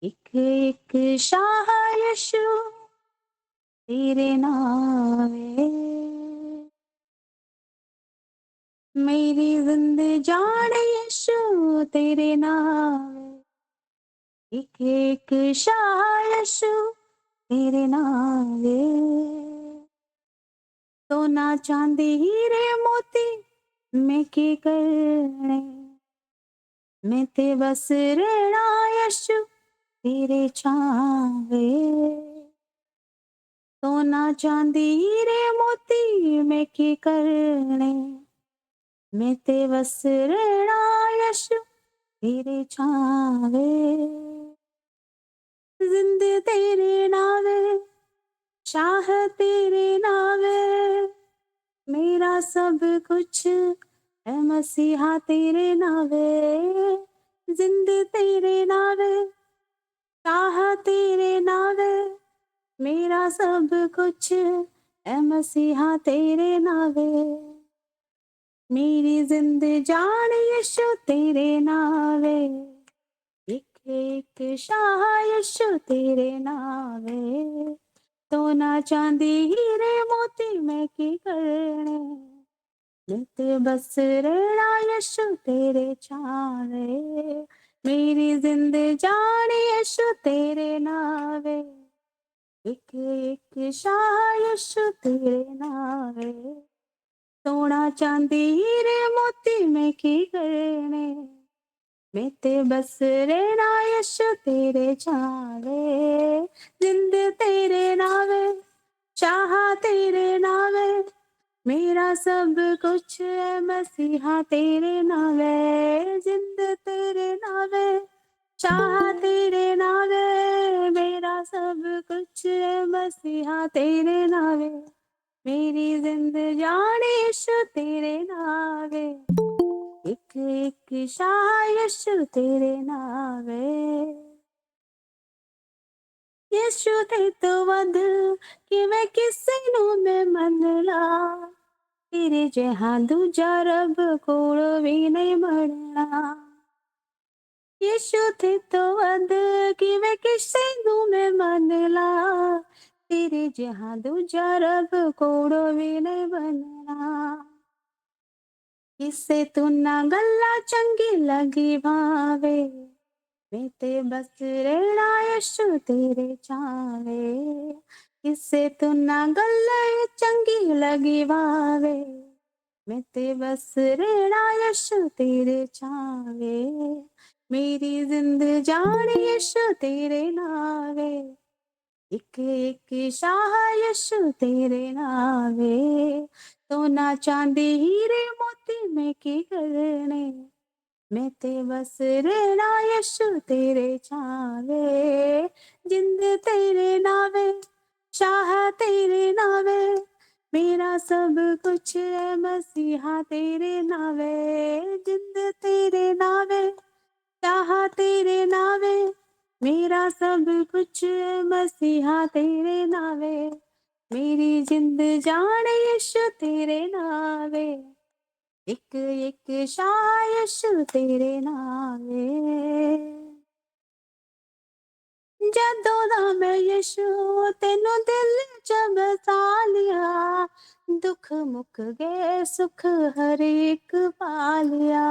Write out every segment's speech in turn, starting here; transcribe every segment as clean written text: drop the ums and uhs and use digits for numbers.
एक एक शाह यशु तेरे नावे, मेरी जिंद जान यशु तेरे नावे। एक एक शाह यशु तेरे नावे, सोना चांदी हीरे मोती मैं की करने, मैं ते बस रहना यशु तेरे छावे। सोना चांदी हीरे मोती मैं की करने, मैं ते बस रहना यशु तेरे छावे। जिंद तेरे नावे, शाह तेरे नावे, मेरा सब कुछ है मसीहा तेरे नावे। जिंद तेरे नावे, शाह तेरे नावे, मेरा सब कुछ है मसीहा तेरे नावे। मेरी जिंद जान यीशु तेरे नावे, एक एक शाह यीशु तेरे नावे। सोना चांदी हीरे मोती मैं की करने, नित बस रहना यीशु तेरे छावे। मेरी जिंद जान यीशु तेरे नावे, एक एक शाह यीशु तेरे नावे। सोना चांदी हीरे मोती मैं की करने, मैं ते बस रहना यीशु तेरे छावे। जिंद तेरे नावे, चाह तेरे नावे, मेरा सब कुछ है मसीहा तेरे नावे। जिंद तेरे नावे, चाह तेरे नावे, मेरा सब कुछ है मसीहा तेरे नावे। मेरी जिंद जान यीशु तेरे नावे, एक एक शाह यीशु तेरे नावे। यीशु ते तो वध कि मैं किसी नू मैं मन ला, तेरे जहां दूजा रब कोल भी नहीं बनना। यीशु थे तो वध कि मैं किसी नू मैं मन ला, तेरे जहां दूजा रब कोल भी नहीं बनना। किसे तू ना गल्ला चंगी लगी भावे, मैं ते बस रहना यीशु तेरे चावे। किसे तू ना गल्ला चंगी लगी भावे, मैं ते बस रहना यीशु तेरे चावे। मेरी जिंद जान यीशु तेरे नावे, एक एक शाह यीशु तेरे नावे। सोना चांदी हीरे मोती मैं की करने, मैं ते बस रहना यीशु तेरे छावे। जिंद तेरे नावे, शाह तेरे नावे, मेरा सब कुछ है मसीहा तेरे नावे। जिंद तेरे नावे, शाह तेरे नावे, मेरा सब कुछ है मसीहा तेरे नावे। मेरी जिंद जान यीशु तेरे नावे, एक एक शाह यीशु तेरे नावे। जदों दा मैं यीशु तेनू दिल च बसा लिया, दुख मुक गए सुख हर एक पा लिया।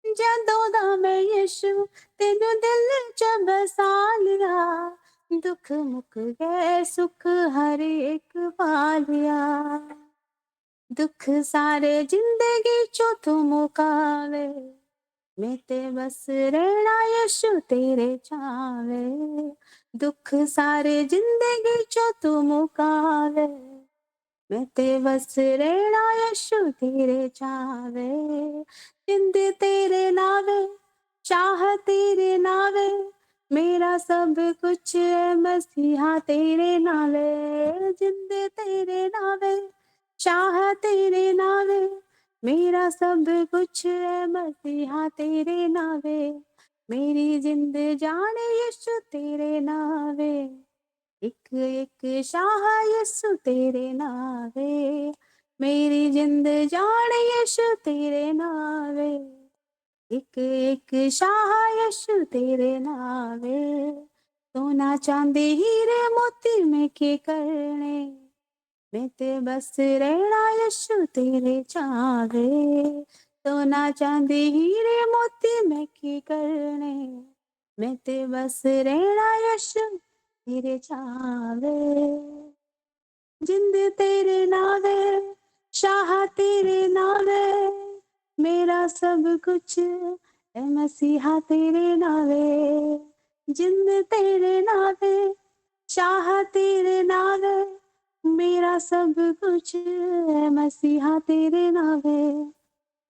जदों दा मैं यीशु तेनू दिल च बसा लिया, दुख मुक गए सुख हर एक पा लिया। दुख सारे जिंदगी चो तू मुकावे, मैं ते बस रहना यीशु तेरे छावे। दुख सारे जिंदगी चो तू मुकावे, मैं ते बस रहना यीशु तेरे छावे। जिंद तेरे नावे, चाह तेरे नावे, मेरा सब कुछ है मसीहा तेरे नावे। जिंद तेरे नावे, चाह तेरे नावे, मेरा सब कुछ है मसीहा तेरे नावे। मेरी जिंद जान यीशु तेरे नावे, एक एक शाह यीशु तेरे नावे। मेरी जिंद जान यीशु तेरे नावे, एक एक शाह यशु तेरे नावे, सोना चांदी हीरे मोती में के करने, मैं ते बस रहना यशु तेरे चावे, सोना चांदी हीरे मोती में की करने, मैं ते बस रहना यशु तेरे चावे, जिंद तेरे नावे, शाह तेरे नावे, मेरा सब कुछ है मसीहा तेरे नावे, जिंद तेरे नावे, शाह तेरे नावे, मेरा सब कुछ है मसीहा तेरे नावे,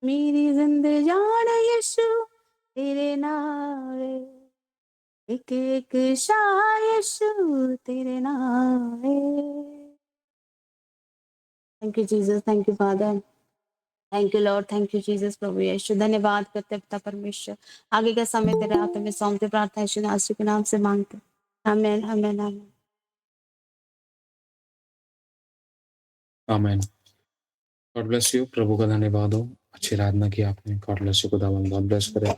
मेरी जिंद जान यीशु तेरे नावे, एक एक शाह यीशु तेरे नावे। Thank you Jesus, thank you father, thank you lord, thank you Jesus. प्रभु यीशु धन्यवाद करते पिता परमेश्वर, आगे का समय तेरे हाथों में सौंपते, प्रार्थना यीशु नासरी के नाम से मांगते, आमीन आमीन आमीन। आमीन। God bless you. प्रभु का धन्यवाद हो, अच्छी आराधना की आपने। गॉड ब्लेस यू, खुदावन गॉड ब्लेस करे।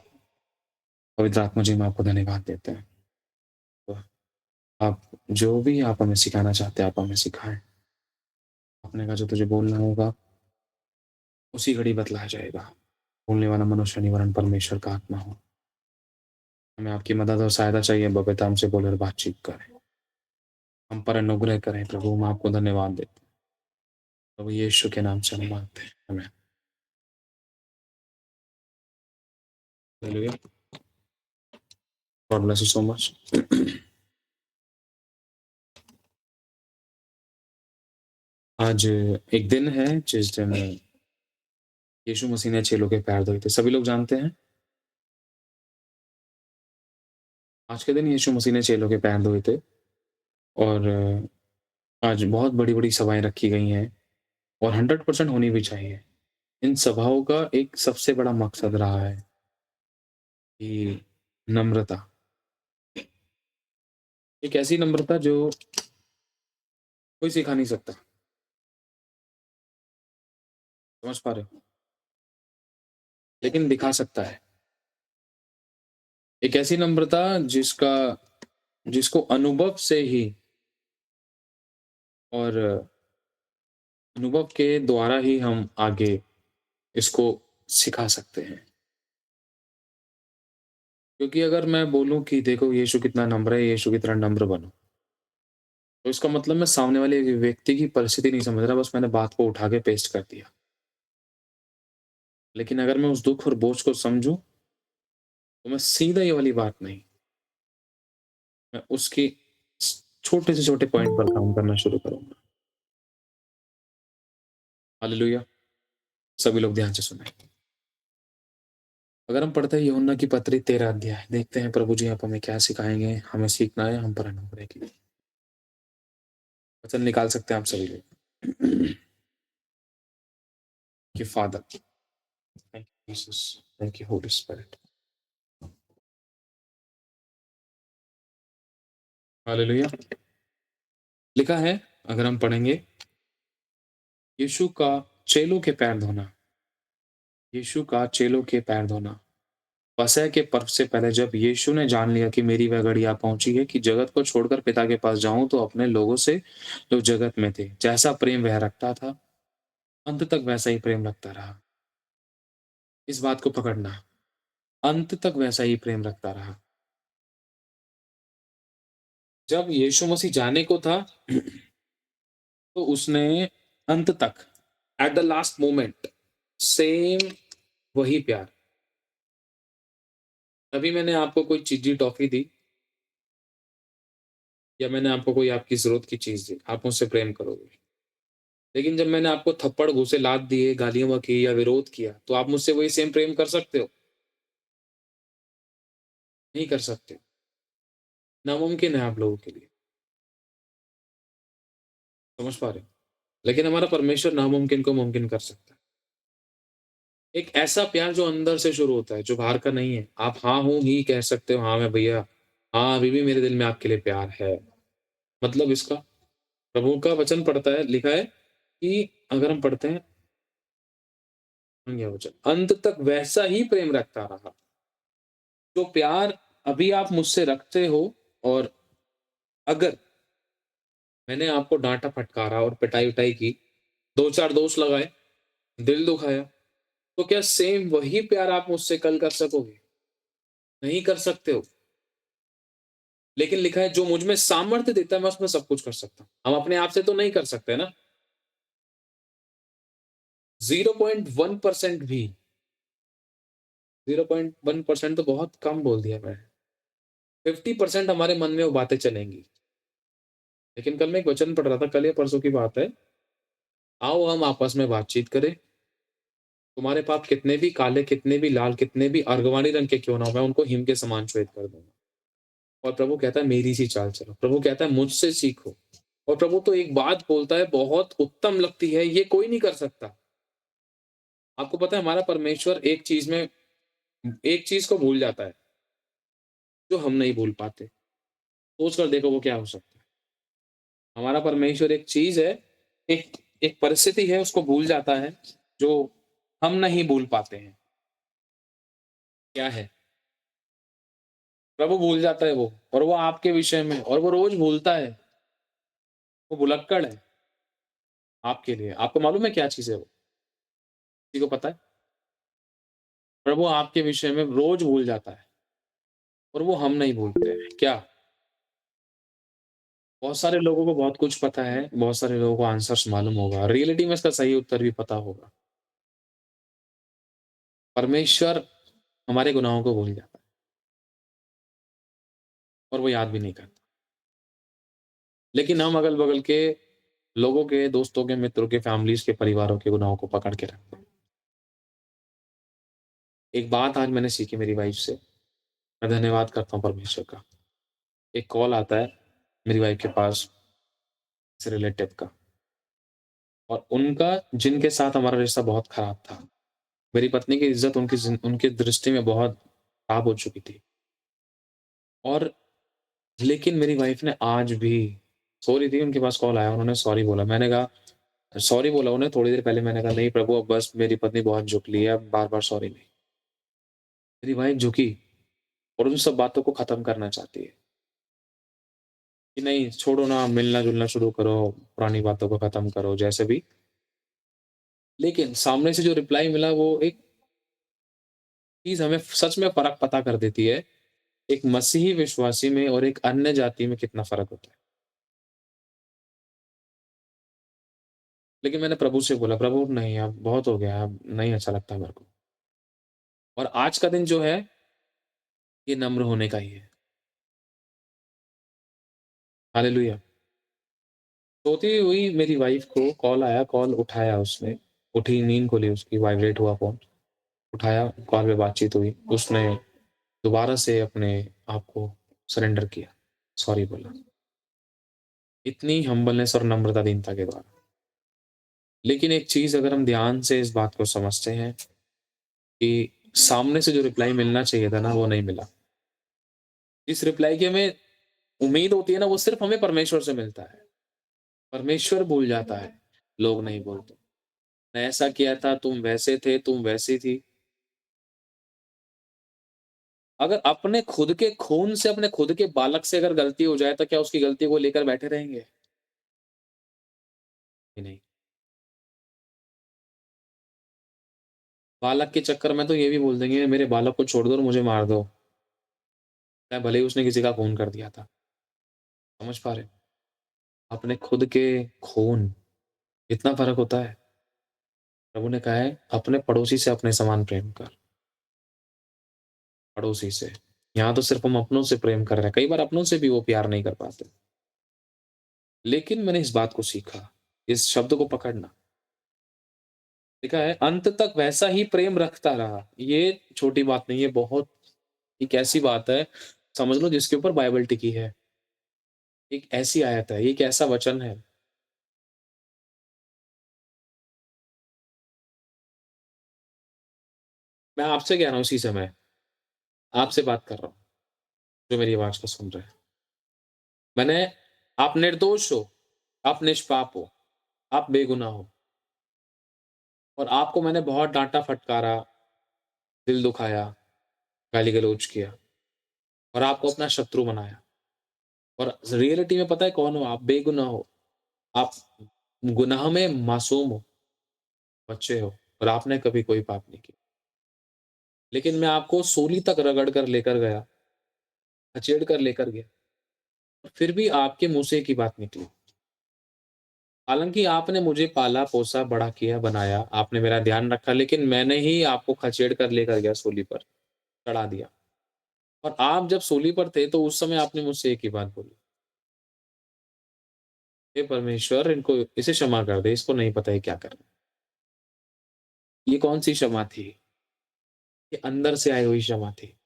पवित्र आत्मा जी में आपको धन्यवाद देते हैं। तो आप जो भी आप हमें सिखाना चाहते हैं, आप हमें सिखाएं। आपने कहा जो तुझे बोलना होगा उसी घड़ी बतलाया जाएगा। बोलने वाला मनुष्य नहीं वरन परमेश्वर का आत्मा हो। हमें आपकी मदद और सहायता चाहिए। बबेता हमसे बोले और बातचीत करें, हम पर अनुग्रह करें। प्रभु हम आपको धन्यवाद देते हैं। प्रभु यीशु के नाम से हम मांगते हैं, आमीन। Hallelujah. God bless you so much. आज एक दिन है जिस दिन यीशु मसीह ने चेलों के पैर धोए थे। सभी लोग जानते हैं आज के दिन यीशु मसीह ने चेलों के पैर धोए थे। और आज बहुत बड़ी-बड़ी सभाएँ रखी गई हैं और 100% होनी भी चाहिए। इन सभाओं का एक सबसे बड़ा मकसद रहा है कि नम्रता। एक ऐसी नम्रता जो कोई सिखा नहीं सकता। समझ पा रहे हो? लेकिन दिखा सकता है। एक ऐसी नम्रता जिसको अनुभव से ही और अनुभव के द्वारा ही हम आगे इसको सिखा सकते हैं। क्योंकि अगर मैं बोलूँ कि देखो यीशु कितना नम्र है, यीशु की तरह नम्र बनो, तो इसका मतलब मैं सामने वाले व्यक्ति की परिस्थिति नहीं समझ रहा, बस मैंने बात को उठा के पेस्ट कर दिया। लेकिन अगर मैं उस दुःख और बोझ को समझूँ, तो मैं सीधा ये वाली बात नहीं, मैं उसकी छोटे से छोटे पॉइंट पर काम करना शुरू करूँगा। हालेलुया! सभी लोग ध्यान से सुनें। अगर हम पढ़ते हैं यूहन्ना की पत्री 13 अध्याय, देखते हैं प्रभु जी आप हमें क्या सिखाएँगे, हमें सीखना है, हम पर अनुग्रह कीजिए। वचन निकाल सकते हैं आप सभी लोग। कि father, thank you Jesus, thank you Holi spirit. Hallelujah! लिखा है, अगर हम पढ़ेंगे, यीशु का चेलों के पैर धोना, यीशु का चेलों के पैर धोना। फसह के पर्व से पहले जब यीशु ने जान लिया कि मेरी वह घड़ी आ पहुंची है कि जगत को छोड़कर पिता के पास जाऊं, तो अपने लोगों से जो जगत में थे जैसा प्रेम वह रखता था, अंत तक वैसा ही प्रेम रखता रहा। इस बात को पकड़ना, अंत तक वैसा ही प्रेम रखता रहा। जब यीशु मसीह जाने को था, तो उसने अंत तक, at the last moment, same वही प्यार। तभी मैंने आपको कोई चीज़ी टॉफ़ी दी या मैंने आपको कोई आपकी ज़रूरत की चीज़ दी, आप मुझसे प्रेम करोगे। लेकिन जब मैंने आपको थप्पड़, घूँसे, लात दिए, गालियाँ बकी या विरोध किया, तो आप मुझसे वही सेम प्रेम कर सकते हो? नहीं कर सकते। नामुमकिन है आप लोगों के लिए। समझ पा रहे हो? लेकिन हमारा परमेश्वर नामुमकिन को मुमकिन कर सकता है। एक ऐसा प्यार जो अंदर से शुरू होता है, जो बाहर का नहीं है। आप हाँ, हूँ ही कह सकते हो, हाँ, मैं भैया, हाँ, अभी भी मेरे दिल में आपके लिए प्यार है। मतलब इसका, प्रभु का वचन पढ़ता है, लिखा है कि अगर हम पढ़ते हैं, यह वचन अंत तक वैसा ही प्रेम रखता रहा। जो प्यार अभी आप मुझसे रखते हो, और अगर मैंने आपको डाँटा फटकारा और पिटाई-विटाई की, 2-4 दोष लगाए, दिल दुखाया, तो क्या सेम वही प्यार आप मुझसे कल कर सकोगे? नहीं कर सकते हो। लेकिन लिखा है जो मुझ में सामर्थ्य देता है मैं उसमें सब कुछ कर सकता हूँ। हम अपने आप से तो नहीं कर सकते ना। 0.1% भी, 0.1% तो बहुत कम बोल दिया मैंने। 50% हमारे मन में वो बातें चलेंगी। लेकिन कल मैं एक वचन पढ़ रहा था, कल या परसों की बात है। आओ हम आपस में बातचीत करें। तुम्हारे पाप कितने भी काले, कितने भी लाल, कितने भी अर्गवानी रंग के क्यों ना हो, मैं उनको हिम के समान श्वेत कर दूँगा। और प्रभु कहता है मेरी सी चाल चलो। प्रभु कहता है मुझसे सीखो। और प्रभु तो एक बात बोलता है बहुत उत्तम लगती है, ये कोई नहीं कर सकता। आपको पता है हमारा परमेश्वर एक चीज़ को भूल जाता है, जो हम नहीं भूल पाते। सोच कर देखो वो क्या हो सकता है। हमारा परमेश्वर एक चीज़ है, एक एक परिस्थिति है उसको भूल जाता है, जो हम नहीं भूल पाते हैं। क्या है? प्रभु भूल जाता है वो, और वो आपके विषय में, और वो रोज़ भूलता है। वो भुलक्कड़ है आपके लिए। आपको मालूम है क्या चीज़ है वो? किसी को पता है? प्रभु आपके विषय में रोज़ भूल जाता है, और वो हम नहीं भूलते हैं। क्या? बहुत सारे लोगों को बहुत कुछ पता है, बहुत सारे लोगों को आंसर्स मालूम होगा, रियलिटी में इसका सही उत्तर भी पता होगा। परमेश्वर हमारे गुनाहों को भूल जाता है, और वो याद भी नहीं करता। लेकिन हम अगल-बगल के लोगों के, दोस्तों के, मित्रों के, फैमिलीज़ के, परिवारों के गुनाहों को पकड़ के रखते हैं। एक बात आज मैंने सीखी मेरी वाइफ़ से, मैं धन्यवाद करता हूँ परमेश्वर का। एक कॉल आता है मेरी वाइफ़ के पास, किसी रिलेटिव का, और उनका जिनके साथ हमारा रिश्ता बहुत खराब था। मेरी पत्नी की इज़्ज़त उनकी दृष्टि में बहुत खराब हो चुकी थी। और लेकिन मेरी वाइफ़ ने आज भी, सो रही थी, उनके पास कॉल आया, उन्होंने सॉरी बोला। मैंने कहा सॉरी बोला उन्हें थोड़ी देर पहले, मैंने कहा नहीं प्रभु अब बस मेरी पत्नी बहुत झुक ली है, अब बार-बार सॉरी नहीं। मेरी वाइफ़ झुकी और उन सब बातों को ख़त्म करना चाहती है, कि नहीं छोड़ो ना, मिलना-जुलना शुरू करो, पुरानी बातों को ख़त्म करो, जैसे भी। लेकिन सामने से जो रिप्लाई मिला वो एक चीज़ हमें सच में फ़र्क पता कर देती है, एक मसीही विश्वासी में और एक अन्य जाति में कितना फ़र्क होता है। लेकिन मैंने प्रभु से बोला, प्रभु नहीं अब बहुत हो गया, अब नहीं अच्छा लगता मेरे को। और आज का दिन जो है, ये नम्र होने का ही है। हालेलुया! सोती हुई मेरी वाइफ़ को कॉल आया, कॉल उठाया उसने, उठी, नींद खुली उसकी, वाइब्रेट हुआ फ़ोन, उठाया, कॉल पे बातचीत हुई। उसने दोबारा से अपने आप को सरेंडर किया, सॉरी बोला। इतनी हम्बलनेस और नम्रता दीनता के द्वारा। लेकिन एक चीज़ अगर हम ध्यान से इस बात को समझते हैं कि सामने से जो रिप्लाई मिलना चाहिए था ना, वो नहीं मिला। जिस रिप्लाई की हमें उम्मीद होती है ना, वो सिर्फ़ हमें परमेश्वर से मिलता है। परमेश्वर भूल जाता है, लोग नहीं भूलते। मैं ऐसा किया था, तुम वैसे थे, तुम वैसी थी। अगर अपने खुद के खून से, अपने खुद के बालक से अगर गलती हो जाए, तो क्या उसकी गलती को लेकर बैठे रहेंगे? नहीं। बालक के चक्कर में तो ये भी बोल देंगे, मेरे बालक को छोड़ दो और मुझे मार दो। चाहे भले ही उसने किसी का खून कर दिया था। समझ पा रहे हो? अपने खुद के खून, इतना फ़र्क होता है। प्रभु ने कहा है, अपने पड़ोसी से अपने समान प्रेम कर, पड़ोसी से। यहाँ तो सिर्फ़ हम अपनों से प्रेम कर रहे हैं, कई बार अपनों से भी वो प्यार नहीं कर पाते। लेकिन मैंने इस बात को सीखा, इस शब्द को पकड़ना। लिखा है, अंत तक वैसा ही प्रेम रखता रहा। ये छोटी बात नहीं है, बहुत एक ऐसी बात है, समझ लो जिसके ऊपर बाइबल टिकी है। एक ऐसी आयत है, एक ऐसा वचन है। मैं आपसे कह रहा हूँ इसी समय, आपसे बात कर रहा हूँ, जो मेरी आवाज़ को सुन रहे हैं। मैंने आप निर्दोष हो, आप निष्पाप हो, आप बेगुनाह हो। और आपको मैंने बहुत डाँटा फटकारा, दिल दुखाया, गाली-गलौज किया और आपको अपना शत्रु बनाया। और रियलिटी में पता है कौन हो आप? बेगुनाह हो। आप गुनाह में मासूम हो, बच्चे हो और आपने कभी कोई पाप नहीं किया। लेकिन मैं आपको सूली तक रगड़ कर लेकर गया, खचेड़ कर लेकर गया, फिर भी आपके मुँह से एक ही बात निकली। हालाँकि आपने मुझे पाला-पोसा, बड़ा किया, बनाया, आपने मेरा ध्यान रखा, लेकिन मैंने ही आपको खचेड़ कर लेकर गया सूली पर, चढ़ा दिया। और आप जब सूली पर थे, तो उस समय आपने मुझसे एक ही बात बोली, हे परमेश्वर इनको इसे क्षमा कर दे, इसको नहीं पता है क्या करना है। ये कौन-सी क्षमा थी? ये अंदर से आई हुई क्षमा थी।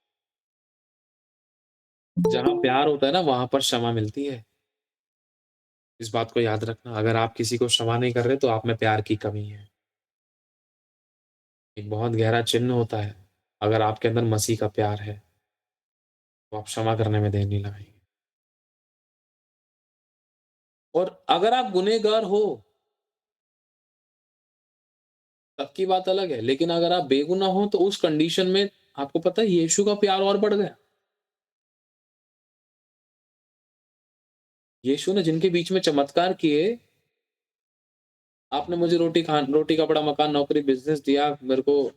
जहाँ प्यार होता है ना, वहाँ पर क्षमा मिलती है। इस बात को याद रखना, अगर आप किसी को क्षमा नहीं कर रहे, तो आप में प्यार की कमी है। एक बहुत गहरा चिन्ह होता है, अगर आपके अंदर मसीह का प्यार है, तो आप क्षमा करने में देर नहीं लगाएँगे। और अगर आप गुनहगार हो, तब की बात अलग है, लेकिन अगर आप बेगुनाह हो, तो उस कंडीशन में आपको पता है यीशु का प्यार और बढ़ गया। यीशु ने जिनके बीच में चमत्कार किए, आपने मुझे रोटी, कपड़ा, मकान, नौकरी, बिज़नेस दिया, मेरे को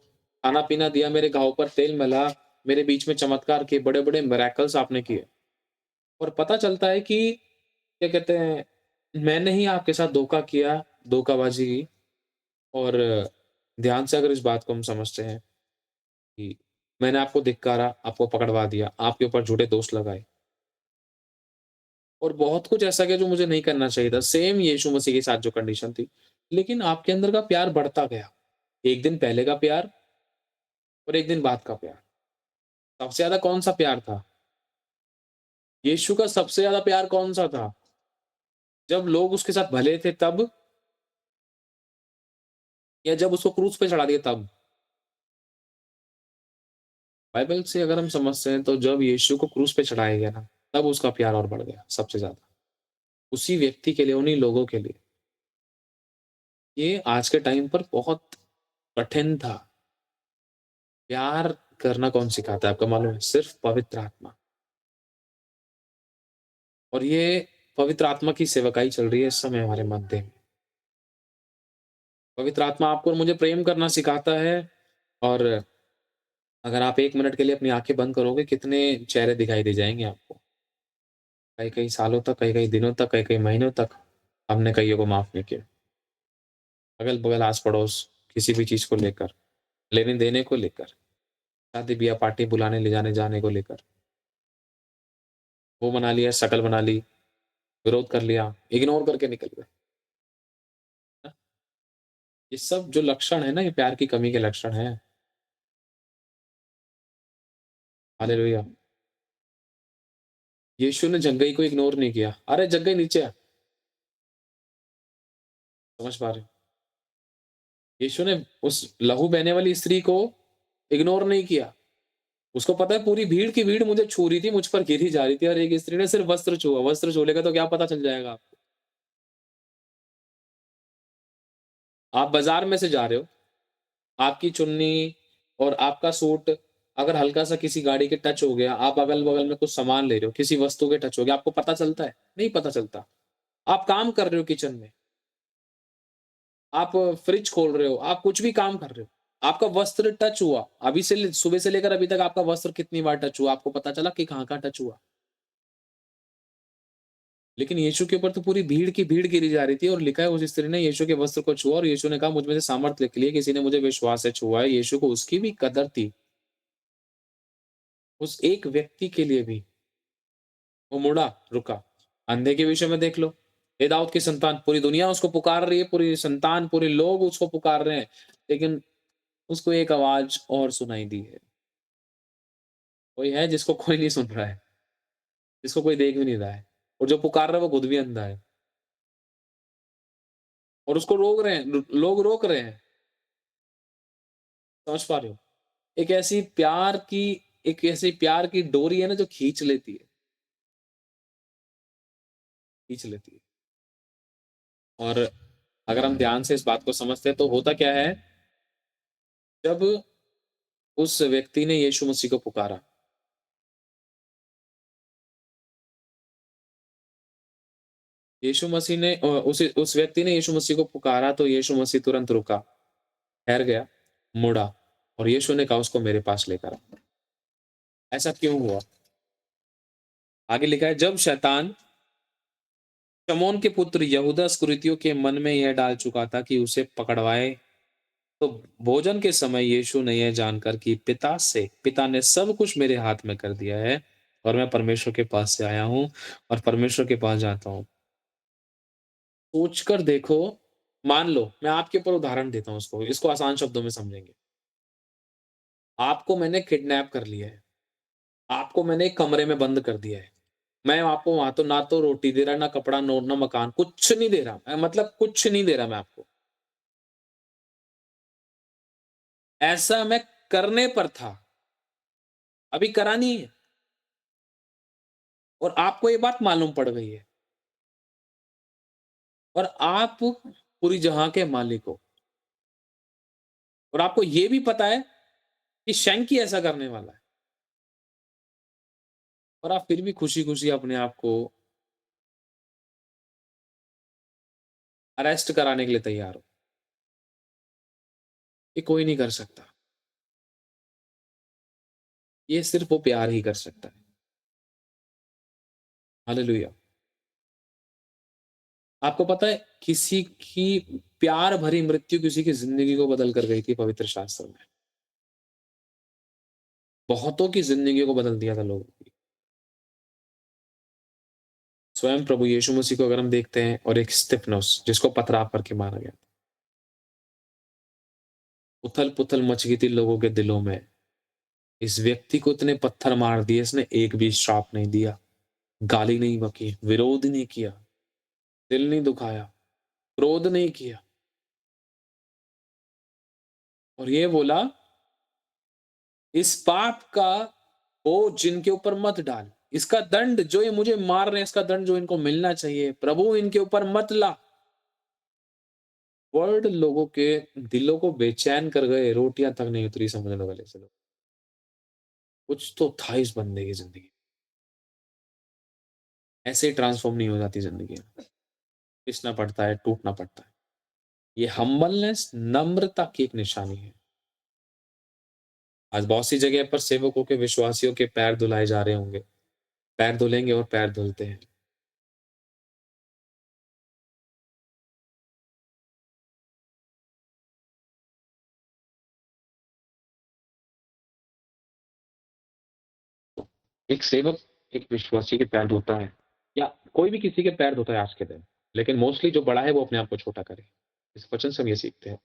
खाना-पीना दिया, मेरे घाव पर तेल मला, मेरे बीच में चमत्कार किए, बड़े-बड़े मिरेकल्स आपने किए। और पता चलता है कि क्या कहते हैं, मैंने ही आपके साथ धोखा किया, धोखाबाज़ी की। और ध्यान से अगर इस बात को हम समझते हैं कि मैंने आपको धिक्कारा, आपको पकड़वा दिया, आपके ऊपर झूठे दोष लगाए और बहुत कुछ ऐसा किया जो मुझे नहीं करना चाहिए था। सेम यीशु मसीह के साथ जो कंडीशन थी, लेकिन आपके अंदर का प्यार बढ़ता गया। एक दिन पहले का प्यार और एक दिन बाद का प्यार। सबसे ज़्यादा कौन-सा प्यार था? यीशु का सबसे ज़्यादा प्यार कौन-सा था? जब लोग उसके साथ भले थे तब या जब उसको क्रूस पे चढ़ा दिया तब? बाइबल से अगर हम समझते हैं तो जब यीशु को क्रूस पे चढ़ाया गया ना, तब उसका प्यार और बढ़ गया सबसे ज़्यादा। उसी व्यक्ति के लिए, उन्हीं लोगों के लिए। ये आज के टाइम पर बहुत कठिन था। प्यार करना कौन सिखाता है आपको मालूम है? सिर्फ़ पवित्र आत्मा। और ये पवित्र आत्मा की सेवकाई चल रही है इस समय हमारे मध्य में। पवित्र आत्मा आपको और मुझे प्रेम करना सिखाता है। और अगर आप 1 मिनट के लिए अपनी आँखें बंद करोगे, कितने चेहरे दिखाई दे जाएँगे आपको। कई-कई सालों तक, कई-कई दिनों तक, कई-कई महीनों तक हमने कइयों को माफ़ नहीं किया। अगल-बगल, आस-पड़ोस, किसी भी चीज़ को लेकर, लेने-देने को लेकर, शादी-ब्याह, पार्टी, बुलाने, ले जाने, जाने को लेकर। वो बना लिया, शकल बना ली, विरोध कर लिया, इग्नोर करके निकल गए। ना? ये सब जो लक्षण है ना, ये प्यार की कमी के लक्षण हैं। हालेलुया! यीशु ने जंगई को इग्नोर नहीं किया। अरे जंगई नीचे आ, समझ पा रहे हो? यीशु ने उस लहू बहने वाली स्त्री को इग्नोर नहीं किया। उसको पता है पूरी भीड़ की भीड़ मुझे छू रही थी, मुझ पर गिरी जा रही थी और एक स्त्री ने सिर्फ़ वस्त्र छुआ। वस्त्र छू लेगा तो क्या पता चल जाएगा आपको। आप बाज़ार में से जा रहे हो, आपकी चुन्नी और आपका सूट अगर हल्का-सा किसी गाड़ी के टच हो गया, आप अगल-बगल में कुछ सामान ले रहे हो, किसी वस्तु के टच हो गया, आपको पता चलता है? नहीं पता चलता। आप काम कर रहे हो किचन में, आप फ्रिज खोल रहे हो, आप कुछ भी काम कर रहे हो, आपका वस्त्र टच हुआ, अभी से ले सुबह से लेकर अभी तक आपका वस्त्र कितनी बार टच हुआ, आपको पता चला कि कहाँ-कहाँ टच हुआ। लेकिन यीशु के ऊपर तो पूरी भीड़ की भीड़ गिरी जा रही थी और लिखा है उस स्त्री ने यीशु के वस्त्र को छुआ और यीशु ने कहा मुझ में से सामर्थ्य निकली है, किसी ने मुझे विश्वास से छुआ है। यीशु को उसकी भी कदर थी। उस एक व्यक्ति के लिए भी वो मुड़ा, रुका। अंधे के विषय में देख लो, हे दाऊद की संतान, पूरी दुनिया उसको पुकार रही है, पूरी संतान, पूरे लोग उसको पुकार रहे हैं, लेकिन उसको एक आवाज़ और सुनाई दी है। कोई है जिसको कोई नहीं सुन रहा है, जिसको कोई देख भी नहीं रहा है और जो पुकार रहा है वो खुद भी अंधा है और उसको रोक रहे हैं, लोग रोक रहे हैं। समझ पा रहे हो? एक ऐसी प्यार की एक ऐसी प्यार की डोरी है ना जो खींच लेती है, खींच लेती है। और अगर हम ध्यान से इस बात को समझते हैं तो होता क्या है जब उस व्यक्ति ने यीशु मसीह को पुकारा, यीशु मसीह ने उस व्यक्ति ने यीशु मसीह को पुकारा तो यीशु मसीह तुरंत रुका, ठहर गया, मुड़ा और यीशु ने कहा उसको मेरे पास लेकर आ। ऐसा क्यों हुआ? आगे लिखा है, जब शैतान शमौन के पुत्र यहूदा इस्करियोती के मन में यह डाल चुका था कि उसे पकड़वाए, तो भोजन के समय यीशु ने यह जानकर कि पिता ने सब कुछ मेरे हाथ में कर दिया है और मैं परमेश्वर के पास से आया हूँ और परमेश्वर के पास जाता हूँ। सोचकर देखो, मान लो मैं आपके ऊपर उदाहरण देता हूँ इसको आसान शब्दों में समझेंगे। आपको मैंने किडनैप कर लिया है, आपको मैंने एक कमरे में बंद कर दिया है। मैं आपको वहाँ तो ना तो रोटी दे रहा, ना कपड़ा, नो ना मकान, कुछ नहीं दे रहा। मतलब कुछ नहीं दे रहा मैं आपको। ऐसा मैं करने पर था, अभी करा नहीं है और आपको ये बात मालूम पड़ गई है और आप पूरी जहां के मालिक हो और आपको ये भी पता है कि शैंकी ऐसा करने वाला है और आप फिर भी खुशी-खुशी अपने आप को अरेस्ट कराने के लिए तैयार हो। ये कोई नहीं कर सकता। ये सिर्फ वो प्यार ही कर सकता है। हालेलुया! आपको पता है किसी की प्यार भरी मृत्यु किसी की ज़िंदगी को बदल कर गई थी पवित्र शास्त्र में। बहुतों की ज़िंदगी को बदल दिया था लोगों की। स्वयं प्रभु यीशु मसीह को अगर हम देखते हैं और एक स्तिफनोस जिसको पथराव करके मारा गया। उथल-पुथल मच गई थी लोगों के दिलों में। इस व्यक्ति को इतने पत्थर मार दिए, इसने एक भी श्राप नहीं दिया, गाली नहीं बकी, विरोध नहीं किया, दिल नहीं दुखाया, क्रोध नहीं किया और ये बोला, इस पाप का बोझ जिनके ऊपर मत डाल। इसका दंड जो ये मुझे मार रहे हैं, इसका दंड जो इनको मिलना चाहिए, प्रभु इनके ऊपर मत ला। वर्ड लोगों के दिलों को बेचैन कर गए, रोटियां तक नहीं उतरी समझ लो गले से लोग। कुछ तो था इस बंदे की ज़िंदगी। ऐसे ही ट्रांसफ़ॉर्म नहीं हो जाती ज़िंदगी। पिसना पड़ता है, टूटना पड़ता है। ये हम्बलनेस, नम्रता की एक निशानी है। आज बहुत सी जगह पर सेवकों के, विश्वासियों के पैर धुलाए जा रहे होंगे। पैर धुलेंगे और पैर धुलते हैं। एक सेवक एक विश्वासी के पैर धोता है या कोई भी किसी के पैर धोता है आज के दिन। लेकिन मोस्टली जो बड़ा है वो अपने आप को छोटा करे। इस वचन से हम ये सीखते हैं।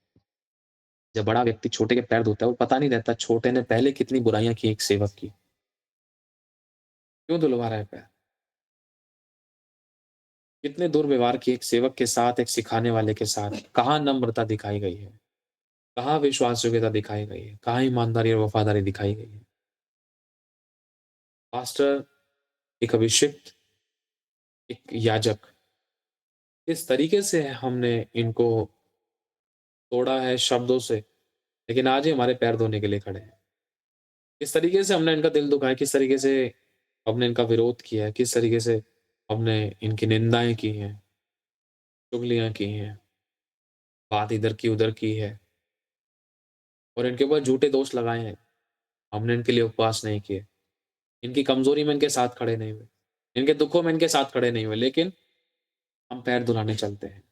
जब बड़ा व्यक्ति छोटे के पैर धोता है, वो पता नहीं रहता छोटे ने पहले कितनी बुराइयाँ की एक सेवक की। क्यों धुलवा रहा है पैर? कितने दुर्व्यवहार किए एक सेवक के साथ, एक सिखाने वाले के साथ। कहाँ नम्रता दिखाई गई है? कहाँ विश्वासयोग्यता दिखाई गई है? कहाँ ईमानदारी और वफ़ादारी दिखाई गई है? पास्टर, एक अभिषिक्त, एक याजक, इस तरीके से हमने इनको तोड़ा है शब्दों से, लेकिन आज ये हमारे पैर धोने के लिए खड़े हैं। किस तरीके से हमने इनका दिल दुखाया, किस तरीके से हमने इनका विरोध किया है, किस तरीके से हमने इनकी निंदाएँ की हैं, चुगलियाँ की हैं, बात इधर की उधर की है और इनके ऊपर झूठे दोष लगाए हैं। हमने इनके लिए उपवास नहीं किए। इनकी कमज़ोरी में इनके साथ खड़े नहीं हुए। इनके दुखों में इनके साथ खड़े नहीं हुए, लेकिन हम पैर धुलाने चलते हैं।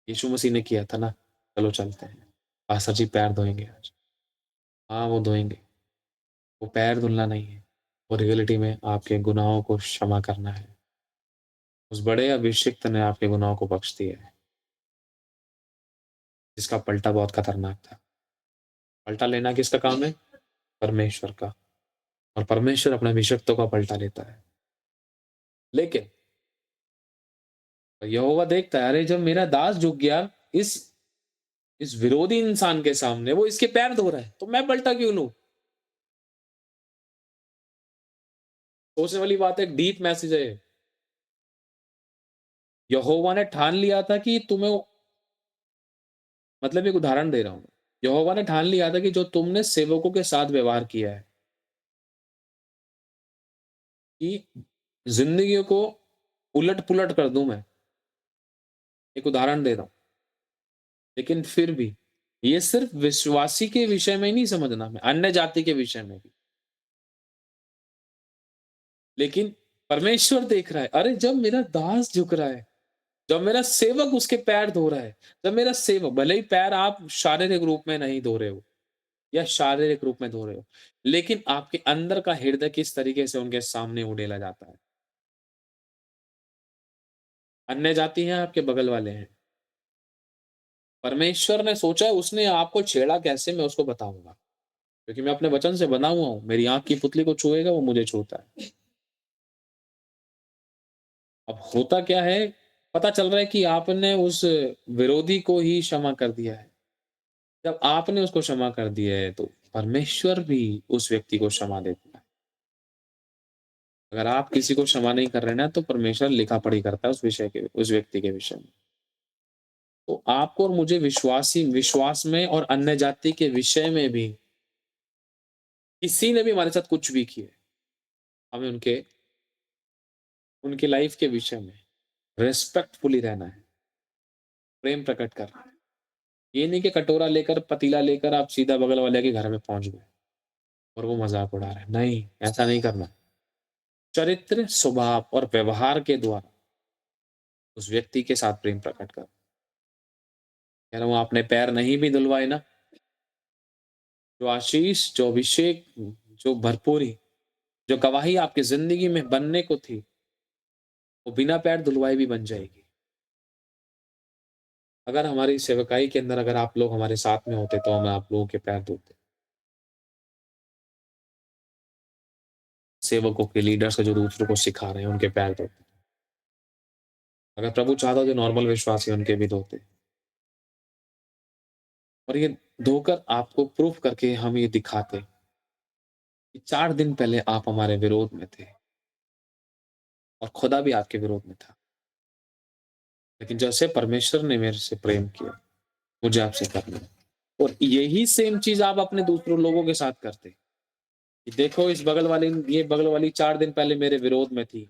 यीशु मसीह ने किया था ना, चलो चलते हैं। पास्टर जी पैर धोएँगे आज। हाँ, वो धोएँगे। वो पैर धुलना नहीं है, वो रियलिटी में आपके गुनाहों को क्षमा करना है। उस बड़े अभिषिक्त ने आपके गुनाहों को बख्श दिया है, जिसका पलटा बहुत खतरनाक था। पलटा लेना किसका काम है? परमेश्वर का और परमेश्वर अपने अभिषिक्तों का पलटा लेता है। लेकिन यहोवा देखता है, अरे जब मेरा दास झुक गया इस विरोधी इंसान के सामने, वो इसके पैर धो रहा है, तो मैं पलटा क्यों लूँ? सोचने वाली बात है, एक डीप मैसेज है ये। यहोवा ने ठान लिया था कि तुम्हें मतलब एक उदाहरण दे रहा हूँ। यहोवा ने ठान लिया था कि जो तुमने सेवकों के साथ व्यवहार किया है, कि ज़िंदगियों को उलट-पुलट कर दूँ मैं। एक उदाहरण दे रहा हूँ, लेकिन फिर भी ये सिर्फ़ विश्वासी के विषय में ही नहीं समझना हमें, अन्य जाति के विषय में भी। लेकिन परमेश्वर देख रहा है, अरे जब मेरा दास झुक रहा है, जब मेरा सेवक उसके पैर धो रहा है, जब मेरा सेवक भले ही पैर आप शारीरिक रूप में नहीं धो रहे हो या शारीरिक रूप में धो रहे हो, लेकिन आपके अंदर का हृदय किस तरीके से उनके सामने उड़ेला जाता है। अन्य जाति हैं, आपके बगल वाले हैं। परमेश्वर ने सोचा उसने आपको छेड़ा कैसे मैं उसको बताऊँगा, क्योंकि मैं अपने वचन से बना हुआ हूँ। मेरी आँख की पुतली को छुएगा वो मुझे छूता है। अब होता क्या है, पता चल रहा है कि आपने उस विरोधी को ही क्षमा कर दिया है। जब आपने उसको क्षमा कर दिया है, तो परमेश्वर भी उस व्यक्ति को क्षमा देता है। अगर आप किसी को क्षमा नहीं कर रहे ना, तो परमेश्वर लिखा-पढ़ी करता है उस व्यक्ति के विषय में। तो आपको और मुझे विश्वास में और अन्य जाति के विषय में भी किसी ने भी हमारे साथ कुछ भी किया है, हमें उनके उनकी लाइफ के विषय में रिस्पेक्टफुली रहना है, प्रेम प्रकट करना है। ये नहीं कि कटोरा लेकर, पतीला लेकर आप सीधा बगल वाले के घर में पहुँच गए और वो मज़ाक उड़ा रहा है। नहीं, ऐसा नहीं करना। चरित्र, स्वभाव और व्यवहार के द्वारा उस व्यक्ति के साथ प्रेम प्रकट करो। कह रहा हूँ आपने पैर नहीं भी धुलवाए ना, जो आशीष, जो अभिषेक, जो भरपूरी, जो गवाही आपकी ज़िंदगी में बनने को थी, वो बिना पैर धुलवाए भी बन जाएगी। अगर हमारी सेवकाई के अंदर अगर आप लोग हमारे साथ में होते, तो हम आप लोगों के पैर धुलते। सेवकों के लीडर्स का जो दूसरों को सिखा रहे हैं, उनके पैर धोते। अगर प्रभु चाहता तो नॉर्मल विश्वासी उनके भी धोते। और ये धोकर आपको प्रूफ करके हम ये दिखाते कि 4 दिन पहले आप हमारे विरोध में थे और खुदा भी आपके विरोध में था। लेकिन जैसे परमेश्वर ने मेरे से प्रेम किया, मुझे आपसे करना है। और यही सेम चीज़ आप अपने दूसरों लोगों के साथ करते कि देखो ये बगल वाली 4 दिन पहले मेरे विरोध में थी।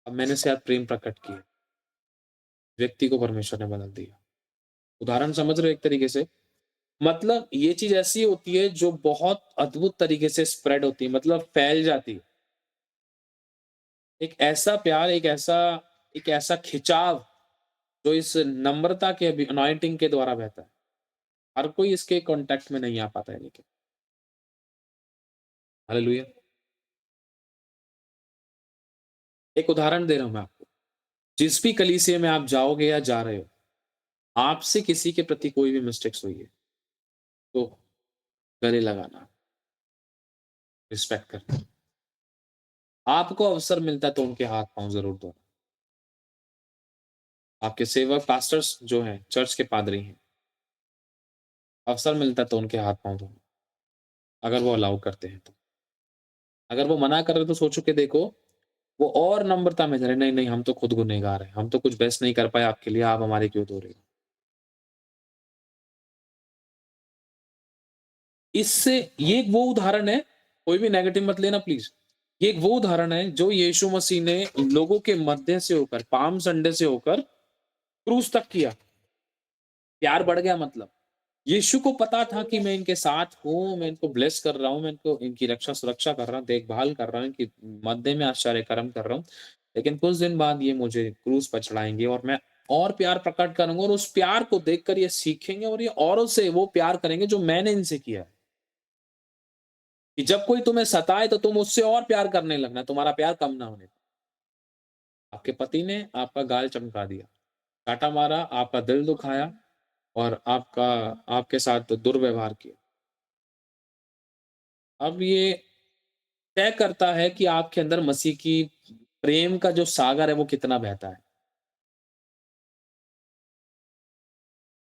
अब मैंने इसके साथ प्रेम प्रकट किया। व्यक्ति को परमेश्वर ने बदल दिया। उदाहरण समझ रहे हो एक तरीके से? मतलब ये चीज़ ऐसी होती है जो बहुत अद्भुत तरीके से स्प्रेड होती है, मतलब फैल जाती है। एक ऐसा प्यार, एक ऐसा खिंचाव जो इस नम्रता के अभी अनॉइंटिंग के द्वारा बहता है। हर कोई इसके कॉन्टैक्ट में नहीं आ पाता है लेकिन। हालेलुया! एक उदाहरण दे रहा हूँ मैं आपको। जिस भी कलीसिया में आप जाओगे या जा रहे हो, आपसे किसी के प्रति कोई भी मिस्टेक्स हुई है, तो गले लगाना, रिस्पेक्ट करना। आपको अवसर मिलता है तो उनके हाथ-पाँव ज़रूर धोना। आपके सेवक पास्टर्स जो हैं, चर्च के पादरी हैं, अवसर मिलता है तो उनके हाथ-पाँव धोना, अगर वो अलाउ करते हैं तो। अगर वो मना कर रहे हैं तो सोचो कि देखो, वो और नम्रता में जा रहे हैं, नहीं-नहीं हम तो खुद गुनहगार हैं, हम तो कुछ बेस्ट नहीं कर पाए आपके लिए, आप हमारी क्यों धो रहे हो? इससे ये एक वो उदाहरण है, कोई भी नेगेटिव मत लेना प्लीज़। ये एक वो उदाहरण है जो यीशु मसीह ने लोगों के मध्य से होकर, पाम संडे से होकर क्रूस तक किया। प्यार बढ़ गया मतलब। यीशु को पता था कि मैं इनके साथ हूँ, मैं इनको ब्लेस कर रहा हूँ, मैं इनको इनकी रक्षा-सुरक्षा कर रहा हूँ, देखभाल कर रहा हूँ, इनकी मध्य में आश्चर्य कर्म कर रहा हूँ। लेकिन कुछ दिन बाद ये मुझे क्रूस पर चढ़ाएँगे और मैं और प्यार प्रकट करूँगा और उस प्यार को देखकर ये सीखेंगे और ये औरों से वो प्यार करेंगे जो मैंने इनसे किया है। कि जब कोई तुम्हें सताए तो तुम उससे और प्यार करने लगना, तुम्हारा प्यार कम ना होने पाए। आपके पति ने आपका गाल चमका दिया, काटा मारा, आपका दिल दुखाया और आपके साथ दुर्व्यवहार किया। अब ये तय करता है कि आपके अंदर मसीह की प्रेम का जो सागर है वो कितना बहता है।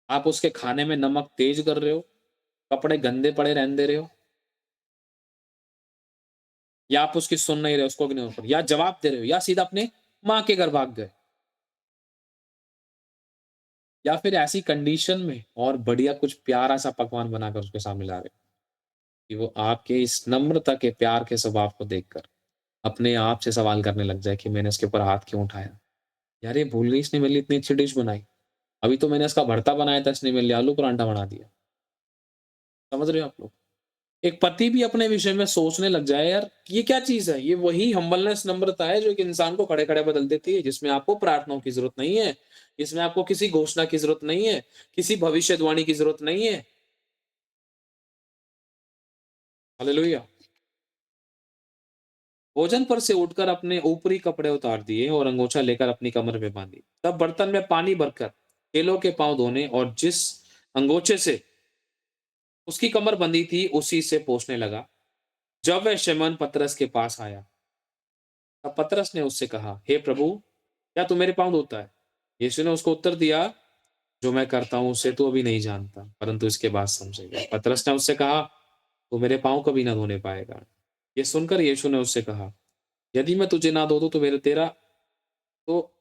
आप उसके खाने में नमक तेज़ कर रहे हो, कपड़े गंदे पड़े रहने दे रहे हो, या आप उसकी सुन नहीं रहे हो, उसको इग्नोर कर रहे हो, या जवाब दे रहे हो, या सीधा अपने माँ के घर भाग गए। या फिर ऐसी कंडीशन में और बढ़िया कुछ प्यारा सा पकवान बनाकर उसके सामने ला रहे हो कि वो आपके इस नम्रता के प्यार के स्वभाव को देखकर अपने आप से सवाल करने लग जाए कि मैंने इसके ऊपर हाथ क्यों उठाया? यार ये भूल गई, इसने मेरे लिए इतनी अच्छी डिश बनाई। अभी तो मैंने इसका भरता बनाया था, इसने मेरे लिए आलू पराठा बना दिया। समझ रहे हो आप लोग? एक पति भी अपने विषय में सोचने लग जाए, यार ये क्या चीज़ है? ये वही हम्बलनेस, नम्रता है जो एक इंसान को खड़े-खड़े बदल देती है, जिसमें आपको प्रार्थनाओं की ज़रूरत नहीं है, इसमें आपको किसी घोषणा की ज़रूरत नहीं है, किसी भविष्यवाणी की ज़रूरत नहीं है। हालेलुया! भोजन पर से उठकर अपने ऊपरी कपड़े उतार दिए और अंगोछा लेकर अपनी कमर में बाँधी। तब बर्तन में पानी भरकर चेलों के पाँव धोने और जिस अंगोछे से उसकी कमर बंधी थी, उसी से पोंछने लगा। जब वह शमौन पतरस के पास आया, तब पतरस ने उससे कहा, हे प्रभु, क्या तू मेरे पाँव धोता है? यीशु ने उसको उत्तर दिया, जो मैं करता हूँ उसे तू अभी नहीं जानता, परंतु इसके बाद समझेगा। पतरस ने उससे कहा, तू मेरे पाँव कभी ना धोने पाएगा। ये सुनकर यीशु ने उससे कहा, यदि मैं तुझे ना धो दूँ तो तो